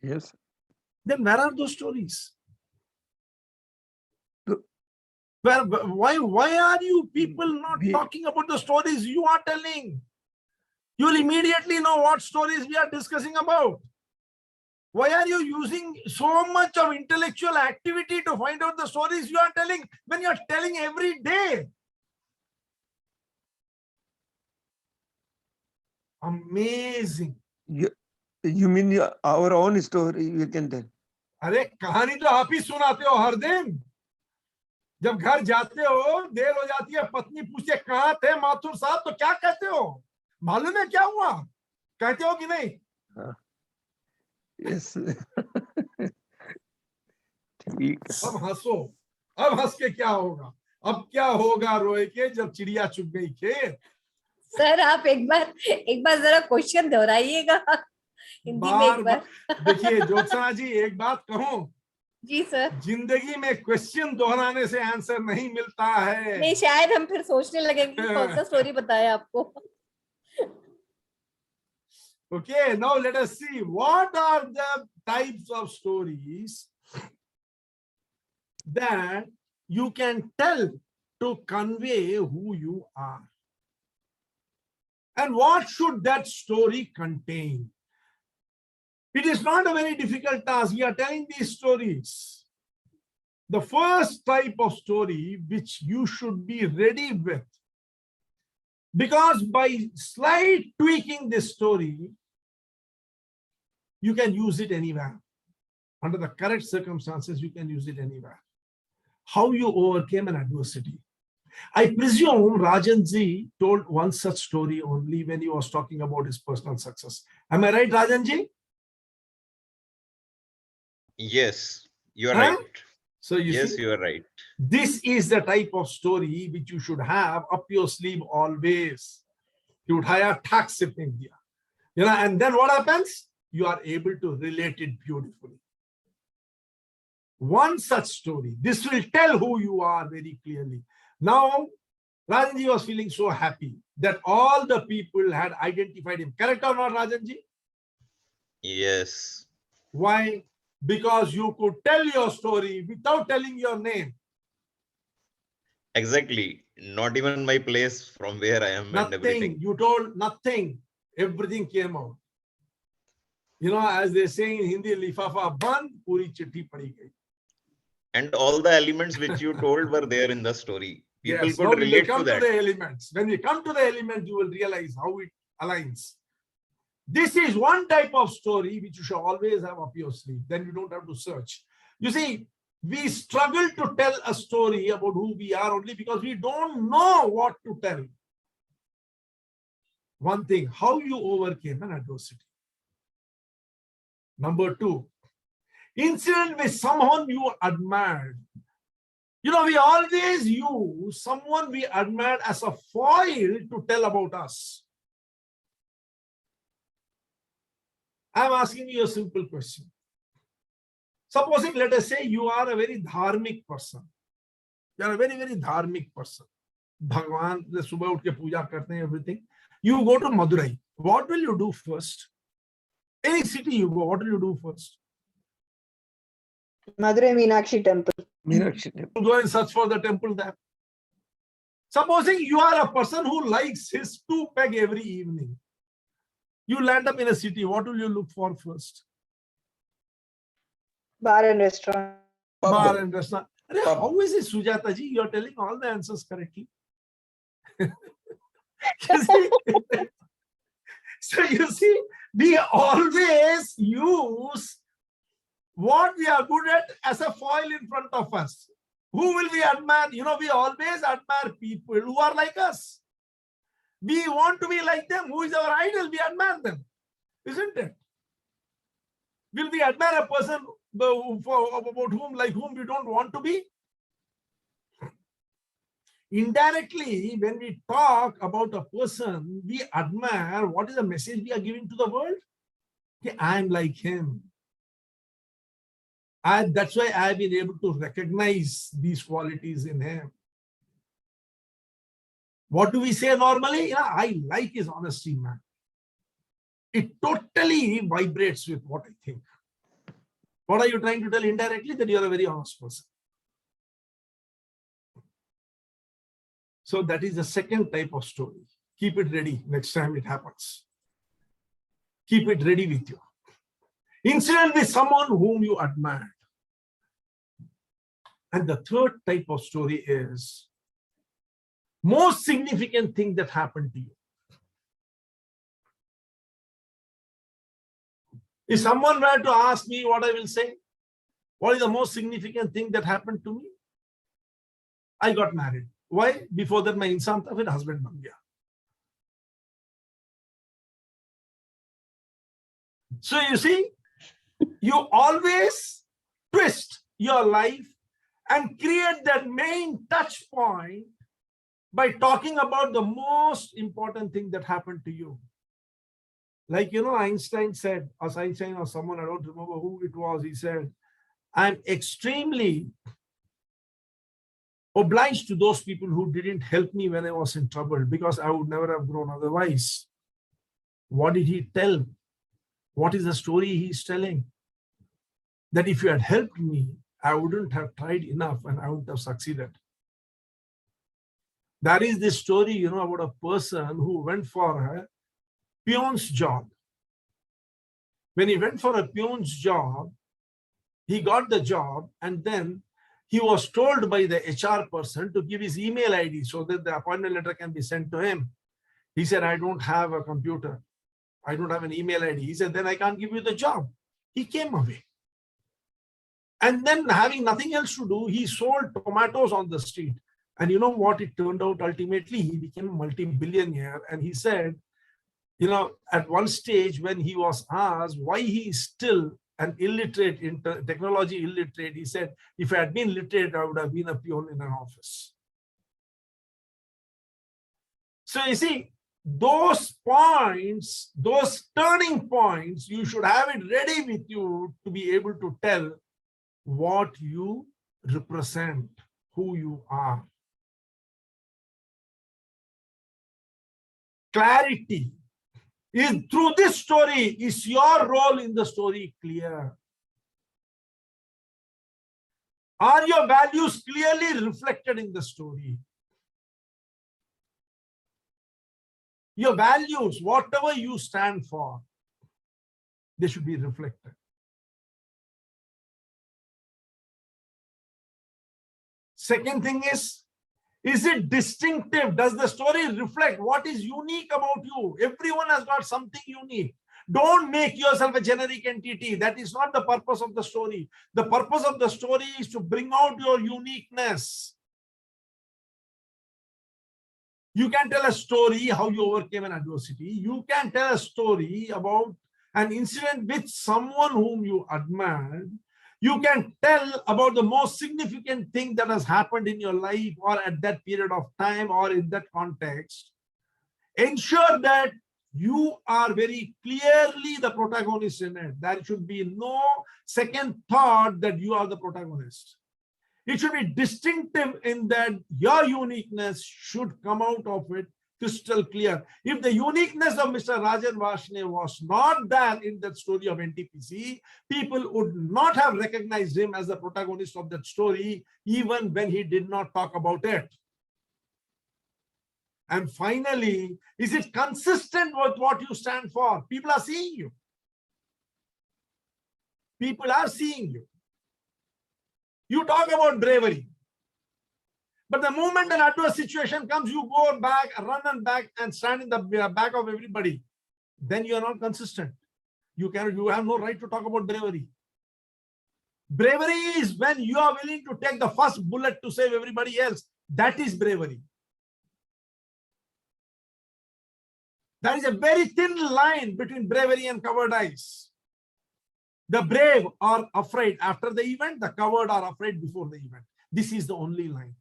[SPEAKER 4] Yes.
[SPEAKER 6] Then where are those stories? Why are you people not talking about the stories you are telling? You'll immediately know what stories we are discussing about. Why are you using so much of intellectual activity to find out the stories you are telling when you are telling every day? Amazing.
[SPEAKER 4] You mean our own story you can tell?
[SPEAKER 6] अरे कहानी तो आप ही सुनाते हो हर दिन. जब घर जाते हो देर हो जाती है पत्नी पूछे कहाँ थे माथुर साहब तो क्या कहते हो? मालूम है क्या हुआ? कहते हो कि नहीं?
[SPEAKER 4] Yes.
[SPEAKER 6] अब हंसो. अब हंस के क्या होगा? अब क्या होगा रोए के जब चिड़िया चुग गई खेत?
[SPEAKER 14] सर आप एक बार जरा क्वेश्चन दोहराइएगा हिंदी में एक बार.
[SPEAKER 6] देखिए ज्योत्सना जी एक बात कहूं.
[SPEAKER 14] जी सर.
[SPEAKER 6] जिंदगी में क्वेश्चन दोहराने से आंसर नहीं मिलता है.
[SPEAKER 14] नहीं शायद हम फिर सोचने लगेंगे कि कौन सा स्टोरी बताया आपको.
[SPEAKER 6] Okay, now let us see what are the types of stories that you can tell to convey who you are. And what should that story contain? It is not a very difficult task. We are telling these stories. The first type of story which you should be ready with, because by slight tweaking this story, you can use it anywhere. Under the correct circumstances, you can use it anywhere. How you overcame an adversity. I presume Rajanji told one such story only when he was talking about his personal success. Am I right, Rajanji?
[SPEAKER 12] Yes, you are
[SPEAKER 6] Huh?
[SPEAKER 12] right.
[SPEAKER 6] So you
[SPEAKER 12] Yes,
[SPEAKER 6] see,
[SPEAKER 12] you are right.
[SPEAKER 6] this is the type of story which you should have up your sleeve always. You would hire tax in India. You know, and then what happens? You are able to relate it beautifully. One such story, this will tell who you are very clearly. Now, Rajanji was feeling so happy that all the people had identified him. Correct or not, Rajanji?
[SPEAKER 12] Yes.
[SPEAKER 6] Why? Because you could tell your story without telling your name.
[SPEAKER 12] Exactly. Not even my place from where I am and
[SPEAKER 6] Nothing.
[SPEAKER 12] everything.
[SPEAKER 6] You told nothing. Everything came out. You know, as they say in Hindi, lifafa ban, puri chitti padi gayi.
[SPEAKER 12] And all the elements which you told were there in the story. People
[SPEAKER 6] Yes,
[SPEAKER 12] could
[SPEAKER 6] now we will
[SPEAKER 12] relate
[SPEAKER 6] come
[SPEAKER 12] to
[SPEAKER 6] to
[SPEAKER 12] that.
[SPEAKER 6] the elements. When we come to the elements, you will realize how it aligns. This is one type of story which you should always have up your sleeve. Then you don't have to search. You see, we struggle to tell a story about who we are only because we don't know what to tell. One thing, how you overcame an adversity. Number two, incident with someone you admired. You know, we always use someone we admired as a foil to tell about us. I'm asking you a simple question. Supposing, let us say, you are a very dharmic person. You are a very, very dharmic person. Bhagwan, the subah utke puja karte hain, everything. You go to Madurai. What will you do first? Any city you go, what will you do first?
[SPEAKER 5] Madurai Meenakshi Temple.
[SPEAKER 4] Meenakshi Temple.
[SPEAKER 6] You go and search for the temple there. Supposing you are a person who likes his 2 peg every evening. You land up in a city, what will you look for first?
[SPEAKER 5] Bar and restaurant.
[SPEAKER 6] Bar and restaurant. How is it, Sujata ji? You are telling all the answers correctly. So you see, we always use what we are good at as a foil in front of us. Who will we admire? You know, we always admire people who are like us. We want to be like them. Who is our idol? We admire them. Isn't it? Will we admire a person about whom we don't want to be? Indirectly, when we talk about a person we admire, what is the message we are giving to the world? Okay, I am like him. That's why I've been able to recognize these qualities in him. What do we say normally? Yeah, I like his honesty, man. It totally vibrates with what I think. What are you trying to tell indirectly? That you're a very honest person. So that is the second type of story. Keep it ready next time it happens. Keep it ready with you. Incident with someone whom you admired. And the third type of story is most significant thing that happened to you. If someone were to ask me what I will say, what is the most significant thing that happened to me? I got married. Why? Before that, my insan tha, fir husband ban gaya. So you see, you always twist your life and create that main touch point by talking about the most important thing that happened to you. Like, you know, Einstein said, or Einstein or someone, I don't remember who it was, he said, I'm extremely obliged to those people who didn't help me when I was in trouble because I would never have grown otherwise. What did he tell? What is the story he's telling? That if you had helped me, I wouldn't have tried enough and I wouldn't have succeeded. That is the story, you know, about a person who went for a peon's job. When he went for a peon's job, he got the job and then he was told by the HR person to give his email ID so that the appointment letter can be sent to him. He said, I don't have a computer. I don't have an email ID. He said, then I can't give you the job. He came away. And then having nothing else to do, he sold tomatoes on the street. And you know what it turned out ultimately? He became a multi-billionaire. And he said, you know, at one stage when he was asked why he is still an illiterate, technology illiterate. He said, if I had been literate, I would have been a peon in an office. So you see, those points, those turning points, you should have it ready with you to be able to tell what you represent, who you are. Clarity is through this story. Is your role in the story clear? Are your values clearly reflected in the story? Your values, whatever you stand for, they should be reflected. Second thing is it distinctive? Does the story reflect what is unique about you? Everyone has got something unique. Don't make yourself a generic entity. That is not the purpose of the story. The purpose of the story is to bring out your uniqueness. You can tell a story how you overcame an adversity. You can tell a story about an incident with someone whom you admired. You can tell about the most significant thing that has happened in your life or at that period of time or in that context. Ensure that you are very clearly the protagonist in it. There should be no second thought that you are the protagonist. It should be distinctive in that your uniqueness should come out of it crystal clear. If the uniqueness of Mr. Rajan Varshney was not there in that story of NTPC, people would not have recognized him as the protagonist of that story, even when he did not talk about it. And finally, is it consistent with what you stand for? People are seeing you. People are seeing you. You talk about bravery. But the moment an adverse situation comes, you go back, run and back and stand in the back of everybody. Then you are not consistent. You have no right to talk about bravery. Bravery is when you are willing to take the first bullet to save everybody else. That is bravery. There is a very thin line between bravery and cowardice. The brave are afraid after the event, the coward are afraid before the event. This is the only line.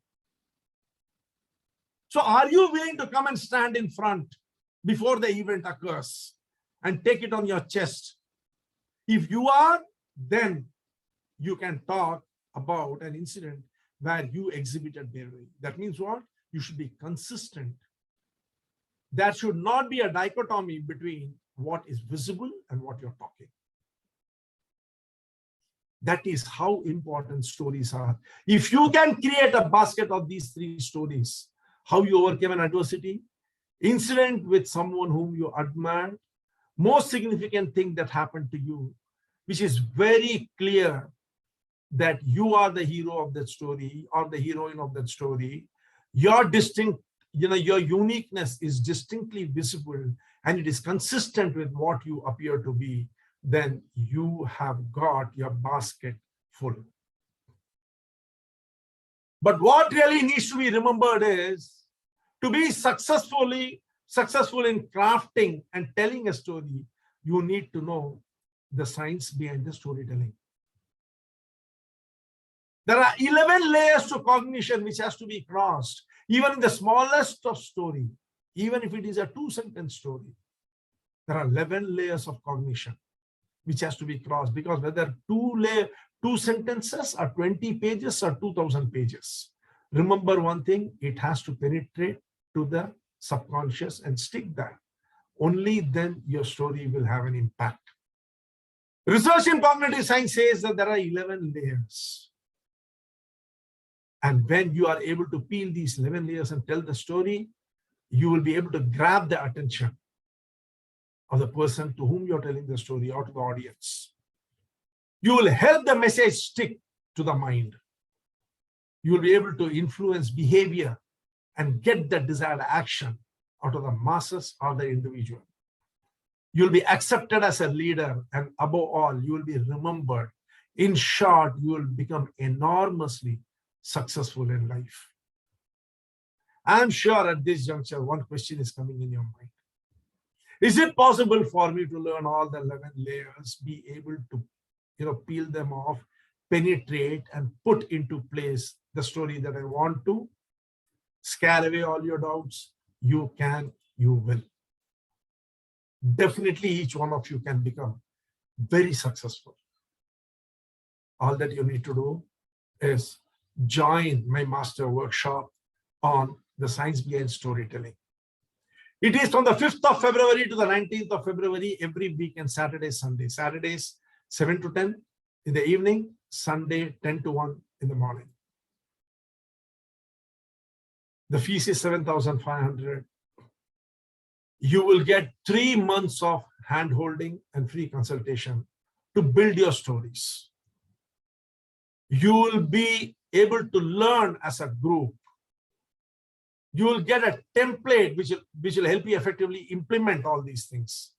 [SPEAKER 6] So are you willing to come and stand in front before the event occurs and take it on your chest? If you are, then you can talk about an incident where you exhibited bravery. That means what? You should be consistent. There should not be a dichotomy between what is visible and what you're talking. That is how important stories are. If you can create a basket of these three stories, how you overcame an adversity, incident with someone whom you admired, most significant thing that happened to you, which is very clear that you are the hero of that story or the heroine of that story, your your uniqueness is distinctly visible and it is consistent with what you appear to be, then you have got your basket full. But what really needs to be remembered is to be successful in crafting and telling a story, you need to know the science behind the storytelling. There are 11 layers to cognition which has to be crossed. Even in the smallest of story, even if it is a 2-sentence story, there are 11 layers of cognition which has to be crossed, because whether two sentences or 20 pages or 2000 pages, remember one thing, it has to penetrate to the subconscious and stick there. Only then your story will have an impact. Research in cognitive science says that there are 11 layers. And when you are able to peel these 11 layers and tell the story, you will be able to grab the attention of the person to whom you're telling the story or to the audience. You will help the message stick to the mind. You will be able to influence behavior and get the desired action out of the masses or the individual. You'll be accepted as a leader, and above all, you will be remembered. In short, you will become enormously successful in life. I'm sure at this juncture, one question is coming in your mind. Is it possible for me to learn all the 11 layers, be able to peel them off, penetrate and put into place the story that I want to, scare away all your doubts. You can, you will. Definitely each one of you can become very successful. All that you need to do is join my master workshop on the science behind storytelling. It is from the 5th of February to the 19th of February, every week, and Saturday, Sunday. Saturdays 7 to 10 in the evening, Sunday 10 to 1 in the morning. The fees is 7,500. You will get 3 months of hand-holding and free consultation to build your stories. You will be able to learn as a group. You will get a template which will help you effectively implement all these things.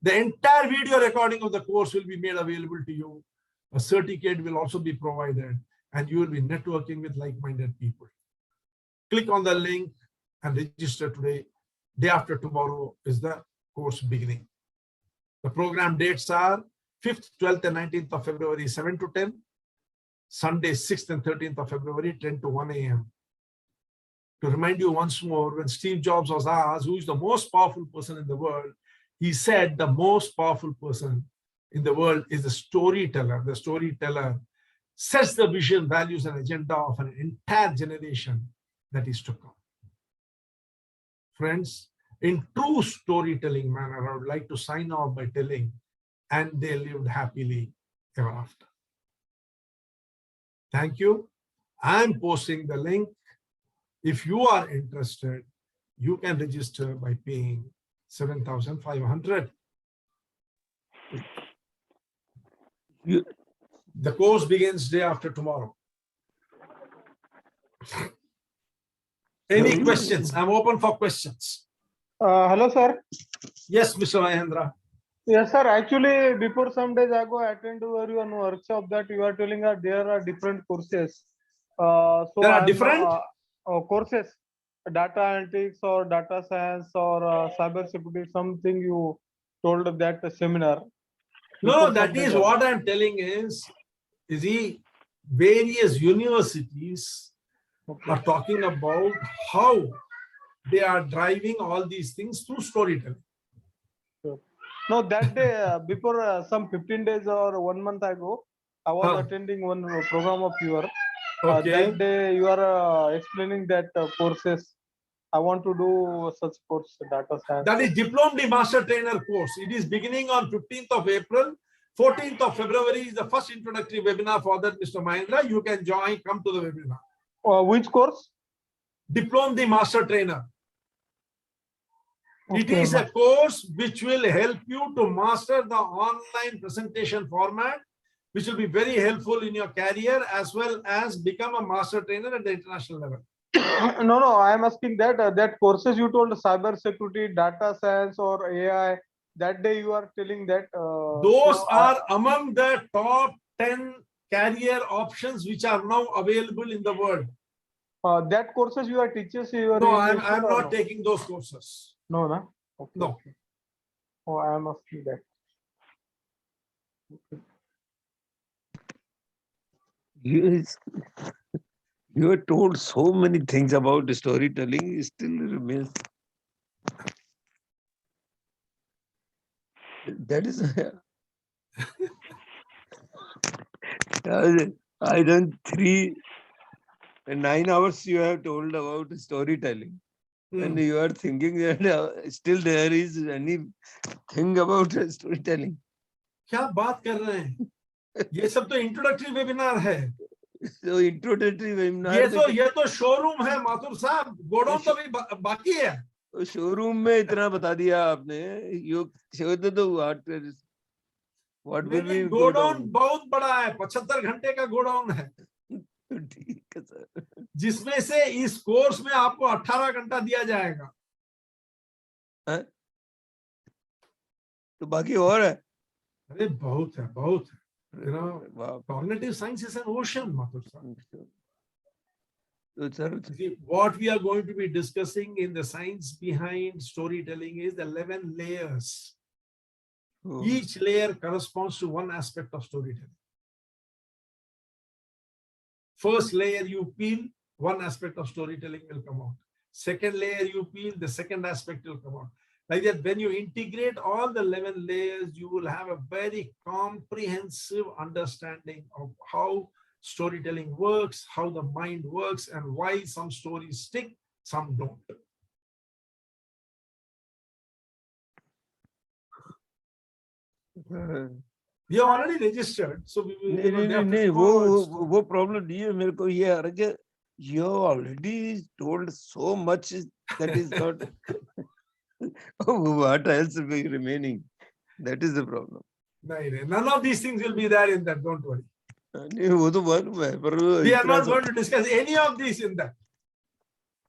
[SPEAKER 6] The entire video recording of the course will be made available to you. A certificate will also be provided, and you will be networking with like-minded people. Click on the link and register today. Day after tomorrow is the course beginning. The program dates are 5th, 12th, and 19th of February, 7 to 10. Sunday, 6th and 13th of February, 10 to 1 a.m. To remind you once more, when Steve Jobs was asked who is the most powerful person in the world, he said the most powerful person in the world is the storyteller. The storyteller sets the vision, values, and agenda of an entire generation that is to come. Friends, in true storytelling manner, I would like to sign off by telling, and they lived happily ever after. Thank you. I'm posting the link. If you are interested, you can register by paying 7,500. The course begins day after tomorrow. Any questions? I'm open for questions.
[SPEAKER 3] Hello, sir.
[SPEAKER 6] Yes, Mr. Mahendra.
[SPEAKER 3] Yes, sir. Actually, before some days ago, I attended your workshop that you are telling that there are different courses. So
[SPEAKER 6] there are different
[SPEAKER 3] courses, data analytics or data science or cyber security, something you told of that seminar.
[SPEAKER 6] No, that is what I'm telling is various universities are talking about how they are driving all these things through storytelling.
[SPEAKER 3] No, that day, before some 15 days or 1 month ago, I was attending one program of yours. That day, you are explaining that courses. I want to do such course, data science.
[SPEAKER 6] That is Diploma Master Trainer course. It is beginning on 15th of April. 14th of February is the first introductory webinar for that, Mr. Mahendra. You can join, come to the webinar.
[SPEAKER 3] Which course?
[SPEAKER 6] Diploma Master Trainer. It is a course which will help you to master the online presentation format, which will be very helpful in your career as well as become a master trainer at the international level.
[SPEAKER 3] No, I am asking that that courses you told, cyber security, data science or AI, that day you are telling that
[SPEAKER 6] those are among the top 10 career options which are now available in the world.
[SPEAKER 3] That courses you are teachers.
[SPEAKER 6] No, I'm not taking those courses.
[SPEAKER 3] No, no. Okay.
[SPEAKER 6] No.
[SPEAKER 3] Okay. Oh, I am asking that. Okay.
[SPEAKER 4] You were told so many things about storytelling, it still remains. That is, I done 9 hours you have told about storytelling. And you are thinking that still there is anything about storytelling.
[SPEAKER 6] क्या बात कर रहे हैं? ये सब तो introductory webinar है.
[SPEAKER 4] So introductory webinar.
[SPEAKER 6] ये तो शोरूम है माथुर साहब. गोडाउन तो भी बाकी है.
[SPEAKER 4] शोरूम में इतना बता दिया आपने. You showed the what will be
[SPEAKER 6] godown बहुत बड़ा है. 75 घंटे का गोडाउन है.
[SPEAKER 4] ठीक है सर.
[SPEAKER 6] जिसमें से इस कोर्स में आपको 18 घंटा दिया जाएगा.
[SPEAKER 4] तो बाकी और है.
[SPEAKER 6] अरे बहुत है, बहुत है. You know, cognitive science is an ocean, Mathur sir. See, what we are going to be discussing in the science behind storytelling is the 11 layers Each layer corresponds to one aspect of storytelling. First layer you peel, one aspect of storytelling will come out. Second layer you peel, the second aspect will come out. Like that, when you integrate all the 11 layers, you will have a very comprehensive understanding of how storytelling works, how the mind works, and why some stories stick, some don't. We have already registered, so we will.
[SPEAKER 4] वो problem नहीं है मेरे को ये आ रहा है कि you have already told so much that is not what else will be remaining. That is the problem.
[SPEAKER 6] None of these things will be there in that. Don't worry.
[SPEAKER 4] वो तो मालूम है पर
[SPEAKER 6] We are not going to discuss any of these in that.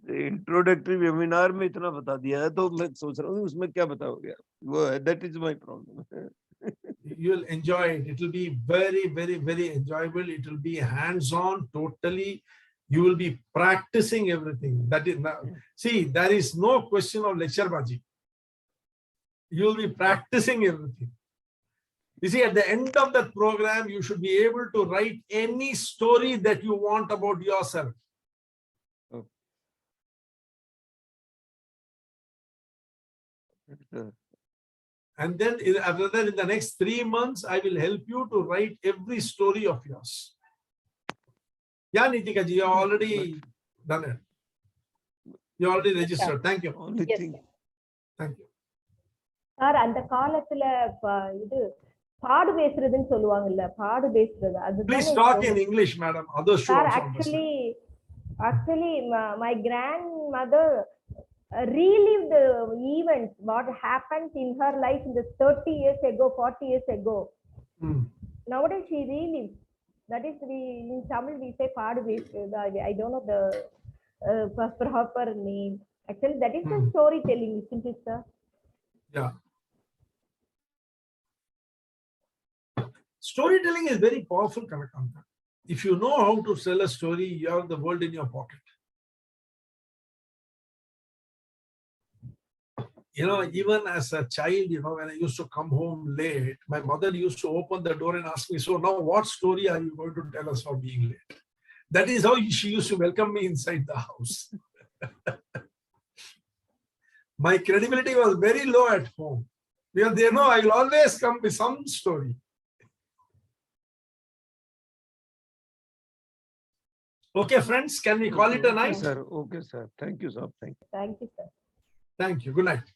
[SPEAKER 4] Introductory webinar में इतना बता दिया है तो मैं सोच रहा हूँ उसमें क्या बताओगे वो है that is my problem.
[SPEAKER 6] You will enjoy it. It will be very, very, very enjoyable. It will be hands-on totally. You will be practicing everything. That is now, see, there is no question of lecture baji. You will be practicing everything. You see, at the end of that program, you should be able to write any story that you want about yourself. And then after that, in the next 3 months, I will help you to write every story of yours. Yeah, Nitika ji, you have already done it. You already registered. Thank you.
[SPEAKER 4] Only
[SPEAKER 20] Yes,
[SPEAKER 4] thing.
[SPEAKER 6] Thank you.
[SPEAKER 20] Sir அந்த காலத்துல இது பாடு பேசுறதுன்னு சொல்லுவாங்கல்ல பாடு பேசுறது
[SPEAKER 6] Please talk in English, madam. Others should
[SPEAKER 20] Sir,
[SPEAKER 6] also understand.
[SPEAKER 20] actually my grandmother relived the events what happened in her life in the 30 years ago, 40 years ago. Nowadays she relives. That is, in Tamil we say paadu pesradhu. I don't know the proper name. Actually, that is the storytelling, isn't it, sir?
[SPEAKER 6] Yeah. Storytelling is very powerful, Kanakanta. If you know how to sell a story, you have the world in your pocket. You know, even as a child, you know, when I used to come home late, my mother used to open the door and ask me, so now what story are you going to tell us for being late? That is how she used to welcome me inside the house. My credibility was very low at home. Because they know I will always come with some story. Okay, friends, can we call it a night?
[SPEAKER 4] Okay, sir. Okay, sir. Thank you, sir. Thank you.
[SPEAKER 20] Thank you, sir.
[SPEAKER 6] Thank you. Good night.